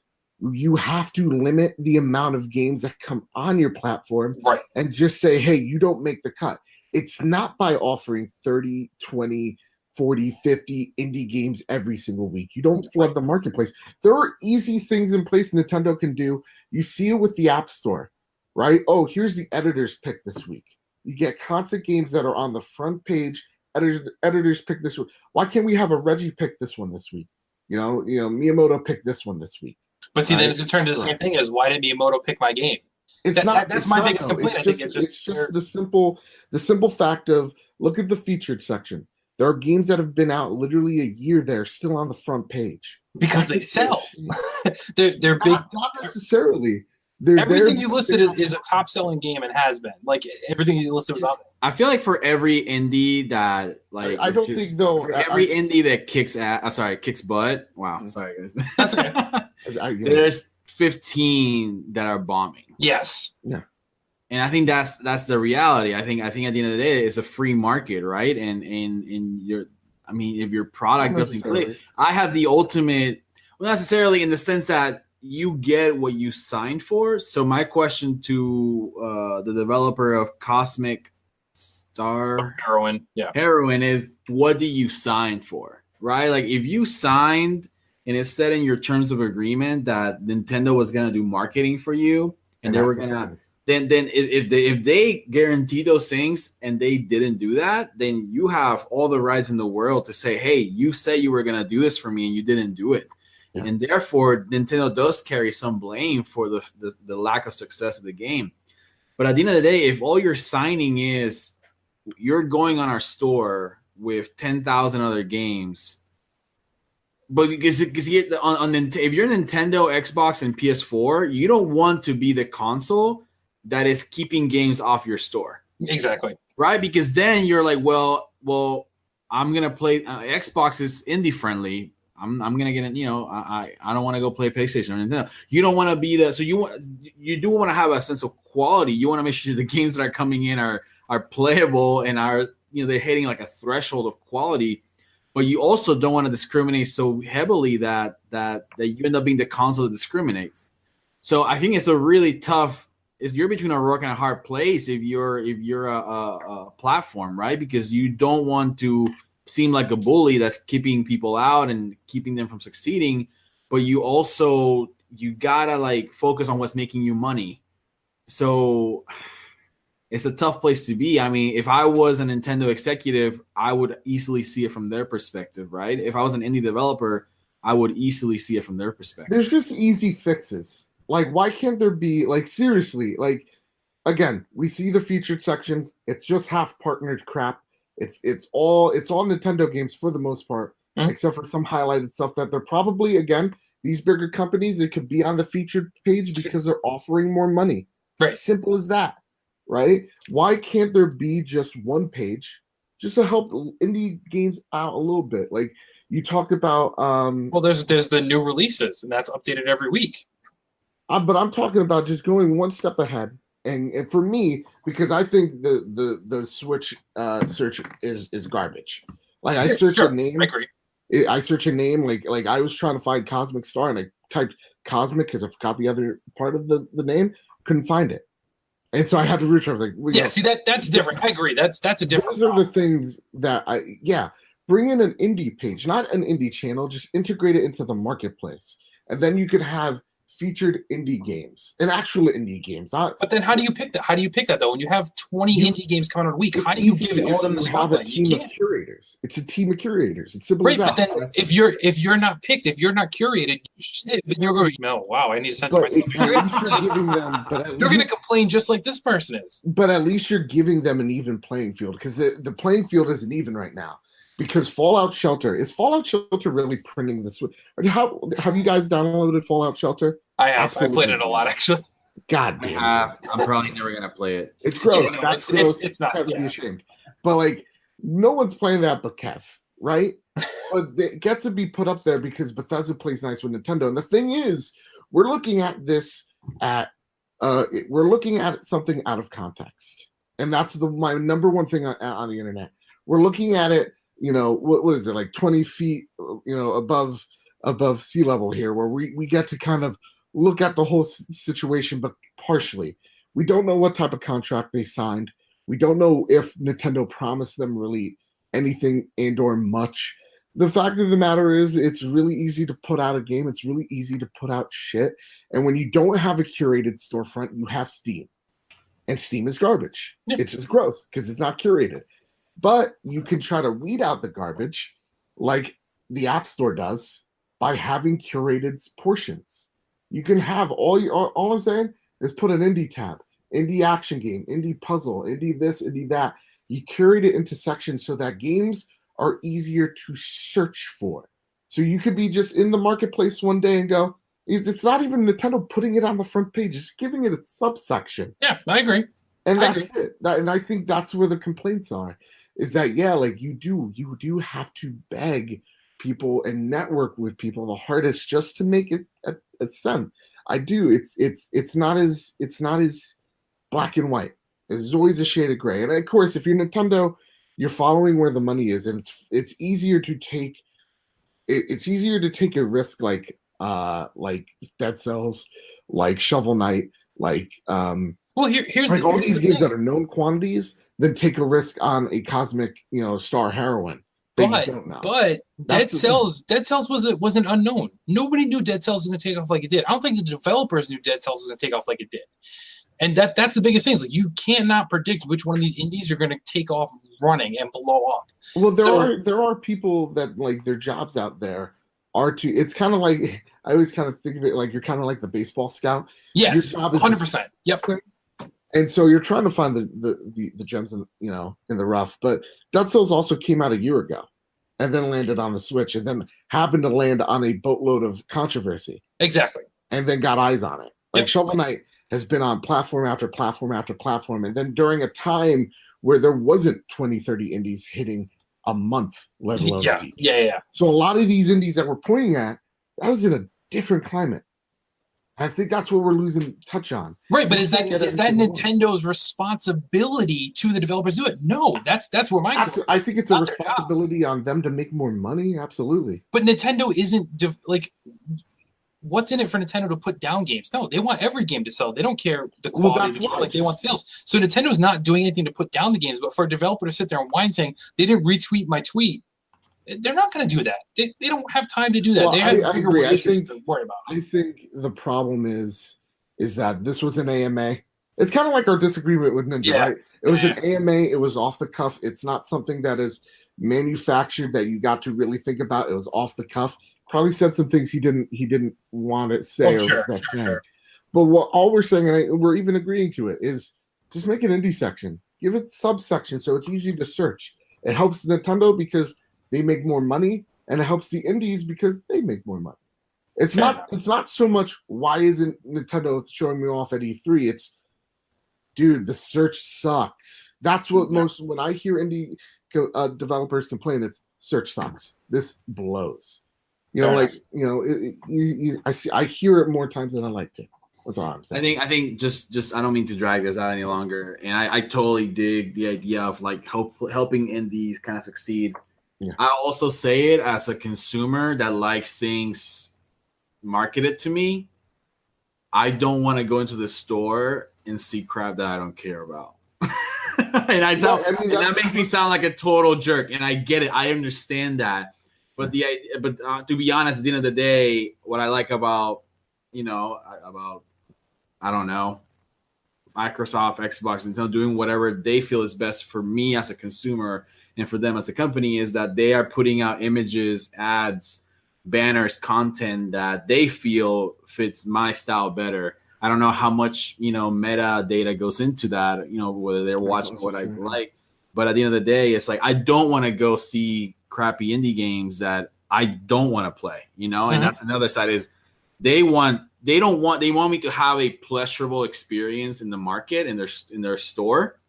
[SPEAKER 4] You have to limit the amount of games that come on your platform and just say, hey, you don't make the cut. It's not by offering 30, 20, 40, 50 indie games every single week. You don't flood the marketplace. There are easy things in place Nintendo can do. You see it with the App Store, right? Oh, here's the editor's pick this week. You get constant games that are on the front page. Editors pick this week. Why can't we have a Reggie pick this one this week? Miyamoto pick this one this week.
[SPEAKER 2] But see, then it's going to turn to the same thing as why did Miyamoto pick my game? That's my biggest complaint. I think it's just
[SPEAKER 4] the simple fact of look at the featured section. There are games that have been out literally a year there, still on the front page
[SPEAKER 2] because they sell. they're big.
[SPEAKER 4] Not necessarily.
[SPEAKER 2] Everything you listed is a top-selling game and has been. Like everything you listed was out there.
[SPEAKER 3] I feel like for every indie that
[SPEAKER 4] I don't think though.
[SPEAKER 3] For every indie that kicks butt. Wow, sorry guys.
[SPEAKER 2] That's okay.
[SPEAKER 3] There's 15 that are bombing.
[SPEAKER 2] Yes.
[SPEAKER 4] Yeah.
[SPEAKER 3] And I think that's the reality. I think at the end of the day, it's a free market, right? And if your product doesn't click, I have the ultimate. Well, not necessarily in the sense that you get what you signed for. So my question to the developer of Cosmic Star Heroin is, what do you sign for, right? Like if you signed and it said in your terms of agreement that Nintendo was gonna do marketing for you and they were gonna then if they guarantee those things and they didn't do that, then you have all the rights in the world to say, hey, you said you were gonna do this for me and you didn't do it. Yeah. And therefore, Nintendo does carry some blame for the lack of success of the game. But at the end of the day, if all you're signing is you're going on our store with 10,000 other games, But because if you're Nintendo, Xbox, and PS4, you don't want to be the console that is keeping games off your store.
[SPEAKER 2] Exactly.
[SPEAKER 3] Right? Because then you're like, well, I'm gonna play. Xbox is indie friendly. I'm gonna get it. I don't want to go play PlayStation or Nintendo. You don't want to be the. So you do want to have a sense of quality. You want to make sure the games that are coming in are playable and are they're hitting like a threshold of quality. But you also don't want to discriminate so heavily that you end up being the console that discriminates. So I think it's a really tough. You're between a rock and a hard place if you're a platform, right? Because you don't want to seem like a bully that's keeping people out and keeping them from succeeding, but you gotta like focus on what's making you money. So it's a tough place to be. I mean, if I was a Nintendo executive, I would easily see it from their perspective, right? If I was an indie developer, I would easily see it from their perspective.
[SPEAKER 4] There's just easy fixes. Like, why can't there be, like, seriously, like, again, we see the featured section. It's just half partnered crap. It's all Nintendo games for the most part, except for some highlighted stuff that they're probably, again, these bigger companies, it could be on the featured page because they're offering more money.
[SPEAKER 2] Right.
[SPEAKER 4] Simple as that. Right? Why can't there be just one page just to help indie games out a little bit? Like you talked about
[SPEAKER 2] well, there's the new releases, and that's updated every week.
[SPEAKER 4] But I'm talking about just going one step ahead. And for me, because I think the Switch search is garbage. Like I search a name.
[SPEAKER 2] I agree.
[SPEAKER 4] I search a name like I was trying to find Cosmic Star and I typed Cosmic because I forgot the other part of the name. Couldn't find it. And so I had to reach. I was like,
[SPEAKER 2] see that's different. I agree. That's a different.
[SPEAKER 4] Those are the things that bring in an indie page, not an indie channel. Just integrate it into the marketplace, and then you could have featured indie games and actual indie games.
[SPEAKER 2] But then how do you pick that? How do you pick that though? When you have 20 indie games coming out a week, how do you give all of them the spotlight?
[SPEAKER 4] You can't. Of curators. It's a team of curators. It's simple as that.
[SPEAKER 2] But then if you're not picked, if you're not curated, you're going, no, wow, I need to censor myself. You're going to complain just like this person is.
[SPEAKER 4] But at least you're giving them an even playing field because the playing field isn't even right now. Because Fallout Shelter really printing this? How have you guys downloaded Fallout Shelter?
[SPEAKER 2] I have. I played it a lot actually.
[SPEAKER 4] God damn.
[SPEAKER 3] I'm probably never gonna play it.
[SPEAKER 4] It's gross.
[SPEAKER 2] Yeah,
[SPEAKER 4] That's gross.
[SPEAKER 2] It's not.
[SPEAKER 4] Be ashamed. But like, no one's playing that but Kev, right? But it gets to be put up there because Bethesda plays nice with Nintendo. And the thing is, we're looking at something out of context, and that's my number one thing on the internet. We're looking at it. What is it, like 20 feet, above sea level here, where we get to kind of look at the whole situation, but partially. We don't know what type of contract they signed. We don't know if Nintendo promised them really anything and or much. The fact of the matter is it's really easy to put out a game. It's really easy to put out shit. And when you don't have a curated storefront, you have Steam. And Steam is garbage. Yeah. It's just gross because it's not curated. But you can try to weed out the garbage like the App Store does by having curated portions. You can have all I'm saying is put an indie tab, indie action game, indie puzzle, indie this, indie that. You curate it into sections so that games are easier to search for. So you could be just in the marketplace one day and go, it's not even Nintendo putting it on the front page, it's giving it a subsection.
[SPEAKER 2] Yeah, I agree.
[SPEAKER 4] And that's it. And I think that's where the complaints are. Is that like you do have to beg people and network with people the hardest just to make it a sense. I do. It's not as black and white. There's always a shade of gray. And of course, if you're Nintendo, you're following where the money is, and it's easier to take. It's easier to take a risk like Dead Cells, like Shovel Knight, like
[SPEAKER 2] here's
[SPEAKER 4] like all these games that are known quantities. Then take a risk on a cosmic, star heroine.
[SPEAKER 2] But Dead Cells wasn't unknown. Nobody knew Dead Cells was going to take off like it did. I don't think the developers knew Dead Cells was going to take off like it did. And that's the biggest thing. Is like you cannot predict which one of these indies are going to take off running and blow up.
[SPEAKER 4] Well, there are people that like their jobs out there are to. It's kind of like I always kind of think of it like you're kind of like the baseball scout.
[SPEAKER 2] Yes, 100%. Yep.
[SPEAKER 4] And so you're trying to find the gems in the rough. But Dead Cells also came out a year ago. and then landed on the Switch, and then happened to land on a boatload of controversy.
[SPEAKER 2] Exactly.
[SPEAKER 4] And then got eyes on it. Like
[SPEAKER 2] Yep.
[SPEAKER 4] Shovel Knight has been on platform after platform after platform. And then during a time where there wasn't 20, 30 indies hitting a month, let alone a week.
[SPEAKER 2] Yeah.
[SPEAKER 4] So a lot of these indies that we're pointing at, that was in a different climate. I think that's what we're losing touch on.
[SPEAKER 2] Right, but is that
[SPEAKER 4] Get every single one.
[SPEAKER 2] Nintendo's responsibility to the developers to do it? No, that's where my
[SPEAKER 4] I think it's a
[SPEAKER 2] Not their job.
[SPEAKER 4] responsibility on them to make more money. Absolutely.
[SPEAKER 2] But Nintendo isn't like, what's in it for Nintendo to put down games? No, they want every game to sell. They don't care the
[SPEAKER 4] Well,
[SPEAKER 2] quality
[SPEAKER 4] that's
[SPEAKER 2] of the game,
[SPEAKER 4] why.
[SPEAKER 2] like they want sales. So Nintendo's not doing anything to put down the games, but for a developer to sit there and whine saying they didn't retweet my tweet, they're not going to do that. They don't have time to do that.
[SPEAKER 4] Well,
[SPEAKER 2] they have
[SPEAKER 4] I
[SPEAKER 2] bigger
[SPEAKER 4] agree. I
[SPEAKER 2] issues
[SPEAKER 4] think-
[SPEAKER 2] to worry about.
[SPEAKER 4] I think the problem is that this was an AMA. It's kind of like our disagreement with Ninja,
[SPEAKER 2] Yeah.
[SPEAKER 4] right? It was an AMA. It was off the cuff. It's not something that is manufactured that you got to really think about. It was off the cuff. Probably said some things he didn't want to say or regret saying.
[SPEAKER 2] Sure.
[SPEAKER 4] But all we're saying, and we're even agreeing to it, is just make an indie section. Give it subsection so it's easy to search. It helps Nintendo because they make more money, and it helps the indies because they make more money. It's not so much why isn't Nintendo showing me off at E3? It's, dude, the search sucks. That's what when I hear indie developers complain, it's search sucks. This blows. You know,
[SPEAKER 2] Fair
[SPEAKER 4] like I hear it more times than I like to. That's all I'm saying.
[SPEAKER 3] I think just I don't mean to drag this out any longer, and I totally dig the idea of like helping indies kind of succeed.
[SPEAKER 4] Yeah.
[SPEAKER 3] I also say it as a consumer that likes things marketed to me. I don't want to go into the store and see crap that I don't care about. And that makes me sound like a total jerk, and I get it. I understand that. But to be honest, at the end of the day, what I like about I don't know, Microsoft, Xbox, Nintendo doing whatever they feel is best for me as a consumer and for them as a company is that they are putting out images, ads, banners, content that they feel fits my style better. I don't know how much, meta data goes into that, whether they're watching what I like. But at the end of the day, it's like I don't want to go see crappy indie games that I don't want to play, and that's another side is they want me to have a pleasurable experience in the market in their store.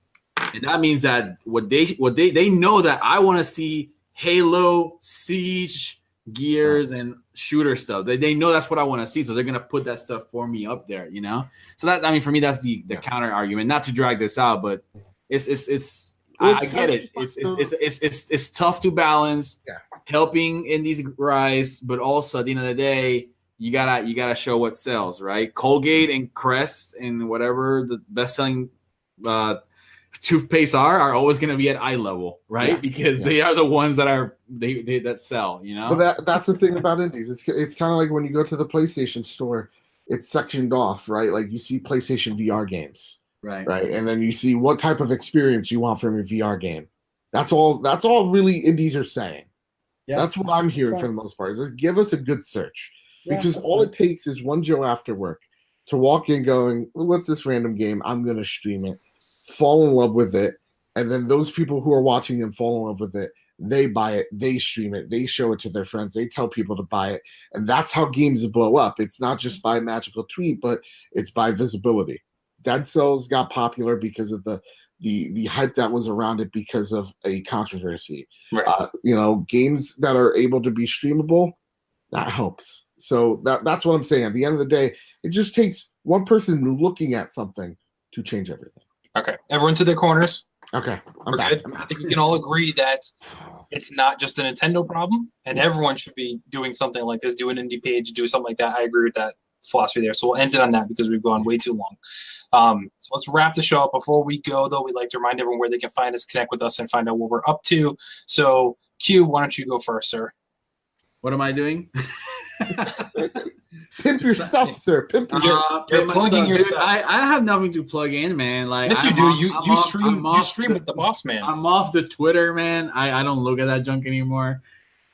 [SPEAKER 3] And that means that what they know that I want to see Halo, Siege, Gears, and shooter stuff. They know that's what I want to see, so they're gonna put that stuff for me up there, So that for me that's the counter argument. Not to drag this out, but it's I get it. It's tough to balance helping indies rise, but also at the end of the day, you gotta show what sells, right? Colgate and Crest and whatever the best selling toothpaste are always gonna be at eye level, right? Because they are the ones that are that sell,
[SPEAKER 4] But that's the thing about indies. It's kind of like when you go to the PlayStation store, it's sectioned off, right? Like you see PlayStation VR games. Right. And then you see what type of experience you want from your VR game. That's all really indies are saying. Yeah. That's what I'm hearing for the most part. Is give us a good search. Because all it takes is one Joe after work to walk in going, well, what's this random game? I'm going to stream it, fall in love with it. And then those people who are watching them fall in love with it, they buy it, they stream it, they show it to their friends, they tell people to buy it. And that's how games blow up. It's not just by magical tweet, but it's by visibility. Dead Cells got popular because of the hype that was around it because of a controversy. Right. Games that are able to be streamable, that helps. So that's what I'm saying. At the end of the day, it just takes one person looking at something to change everything.
[SPEAKER 2] Okay. Everyone to their corners.
[SPEAKER 4] Okay.
[SPEAKER 2] I'm back. I think we can all agree that it's not just a Nintendo problem, and everyone should be doing something like this, do an indie page, do something like that. I agree with that philosophy there. So we'll end it on that because we've gone way too long. So let's wrap the show up. Before we go, though, we'd like to remind everyone where they can find us, connect with us, and find out what we're up to. So, Q, why don't you go first, sir?
[SPEAKER 3] What am I doing?
[SPEAKER 4] Pimp your stuff, sir. Pimp your
[SPEAKER 2] you're plugging your stuff.
[SPEAKER 3] I have nothing to plug in, man. Like
[SPEAKER 2] yes, you do. You stream with the boss man.
[SPEAKER 3] I'm off the Twitter, man. I don't look at that junk anymore.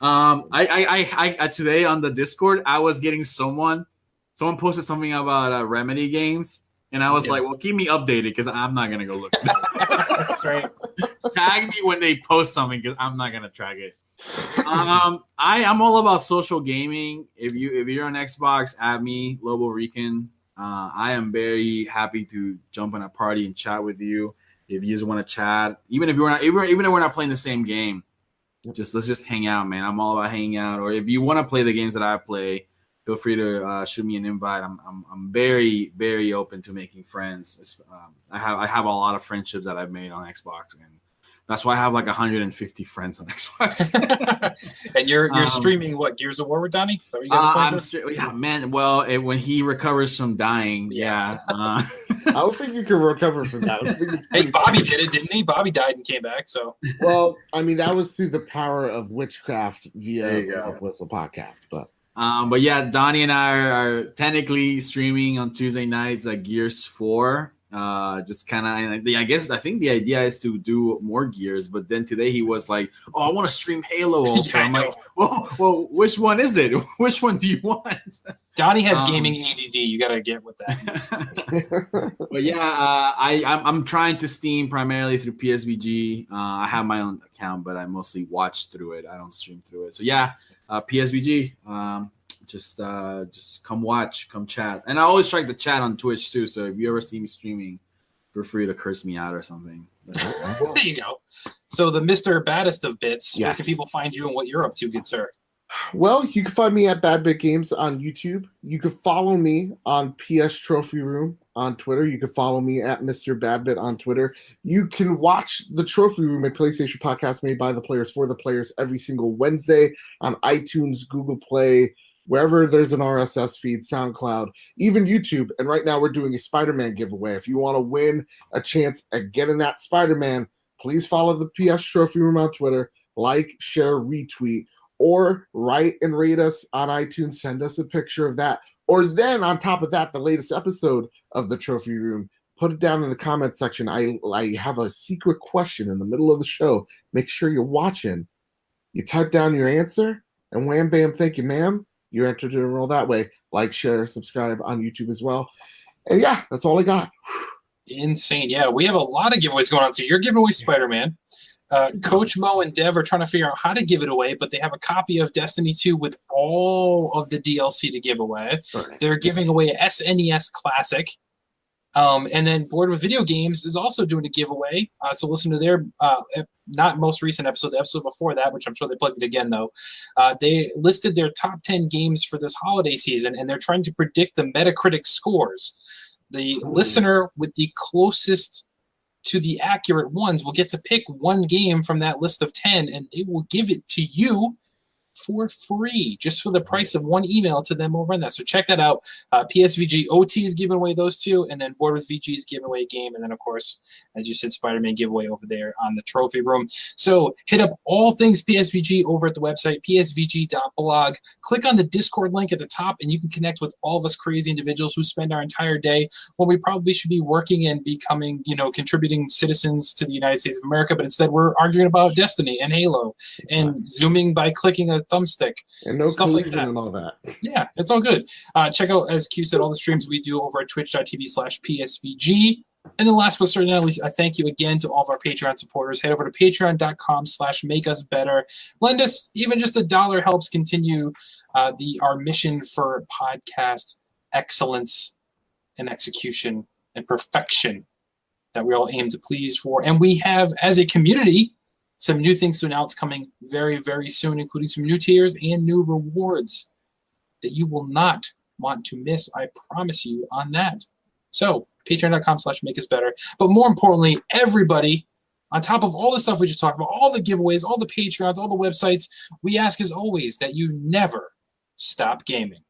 [SPEAKER 3] I today on the Discord, I was getting someone posted something about Remedy games, and I was like, well, keep me updated because I'm not gonna go look at that.
[SPEAKER 2] That's right.
[SPEAKER 3] Tag me when they post something because I'm not gonna track it. I'm all about social gaming. If you're on Xbox, add me, Loborican. I am very happy to jump in a party and chat with you. If you just want to chat, even if we're not playing the same game, let's just hang out, man. I'm all about hanging out. Or if you want to play the games that I play, feel free to shoot me an invite. I'm very, very open to making friends. I have a lot of friendships that I've made on Xbox, and that's why I have like 150 friends on Xbox.
[SPEAKER 2] And you're streaming what, Gears of War with Donnie? Is that what you guys are playing?
[SPEAKER 3] Yeah, man. Well, when he recovers from dying, yeah.
[SPEAKER 4] I don't think you can recover from that. I think it's
[SPEAKER 2] Hey, Bobby did it, didn't he? Bobby died and came back. So
[SPEAKER 4] well, I mean, that was through the power of witchcraft via the Whistle podcast,
[SPEAKER 3] but yeah, Donnie and I are technically streaming on Tuesday nights at Gears 4. Just kind of, I think the idea is to do more Gears, but then today he was like, "Oh, I want to stream Halo also." I'm like, well, which one is it? Which one do you want?
[SPEAKER 2] Donnie has gaming ADD. You got to get with that.
[SPEAKER 3] But yeah, I'm trying to Steam primarily through PSVG. I have my own account, but I mostly watch through it. I don't stream through it. So yeah, PSVG. Just come watch, come chat. And I always try to chat on Twitch too. So if you ever see me streaming, feel free to curse me out or something.
[SPEAKER 2] There you go. So the Mr. Baddest of Bits, where can people find you and what you're up to, good sir?
[SPEAKER 4] Well, you can find me at Bad Bit Games on YouTube. You can follow me on PS Trophy Room on Twitter. You can follow me at Mr. Badbit on Twitter. You can watch the Trophy Room, a PlayStation podcast made by the players for the players, every single Wednesday on iTunes, Google Play, wherever there's an RSS feed, SoundCloud, even YouTube. And right now we're doing a Spider-Man giveaway. If you want to win a chance at getting that Spider-Man, please follow the PS Trophy Room on Twitter, like, share, retweet, or write and rate us on iTunes. Send us a picture of that. Or then on top of that, the latest episode of the Trophy Room, put it down in the comment section. I have a secret question in the middle of the show. Make sure you're watching. You type down your answer, and wham, bam, thank you, ma'am. You're entered to enroll that way. Like, share, subscribe on YouTube as well. And yeah, that's all I got.
[SPEAKER 2] Insane. Yeah, we have a lot of giveaways going on. So you're giving away Spider-Man. Coach Mo and Dev are trying to figure out how to give it away, but they have a copy of Destiny 2 with all of the DLC to give away. Right. They're giving away a SNES Classic. And then Bored with Video Games is also doing a giveaway. So listen to their not most recent episode, the episode before that, which I'm sure they plugged it again, though. They listed their top 10 games for this holiday season, and they're trying to predict the Metacritic scores. The listener with the closest to the accurate ones will get to pick one game from that list of 10, and they will give it to you for free, just for the price of one email to them over on that. So check that out. PSVG OT is giving away those two, and then Board with VG is giving away a game, and then of course, as you said, Spider-Man giveaway over there on the Trophy Room. So hit up all things PSVG over at the website psvg.blog. Click on the Discord link at the top, and you can connect with all of us crazy individuals who spend our entire day when we probably should be working and becoming, contributing citizens to the United States of America, but instead we're arguing about Destiny and Halo and zooming by clicking a thumbstick
[SPEAKER 4] and no
[SPEAKER 2] stuff like that.
[SPEAKER 4] And all that.
[SPEAKER 2] Yeah, it's all good. Check out, as Q said, all the streams we do over at twitch.tv/PSVG. And then last but certainly not least, I thank you again to all of our Patreon supporters. Head over to patreon.com/makeusbetter. Lend us even just $1 helps continue our mission for podcast excellence and execution and perfection that we all aim to please for. And we have, as a community, some new things to announce coming very, very soon, including some new tiers and new rewards that you will not want to miss. I promise you on that. So patreon.com/makeusbetter. But more importantly, everybody, on top of all the stuff we just talked about, all the giveaways, all the Patreons, all the websites, we ask as always that you never stop gaming.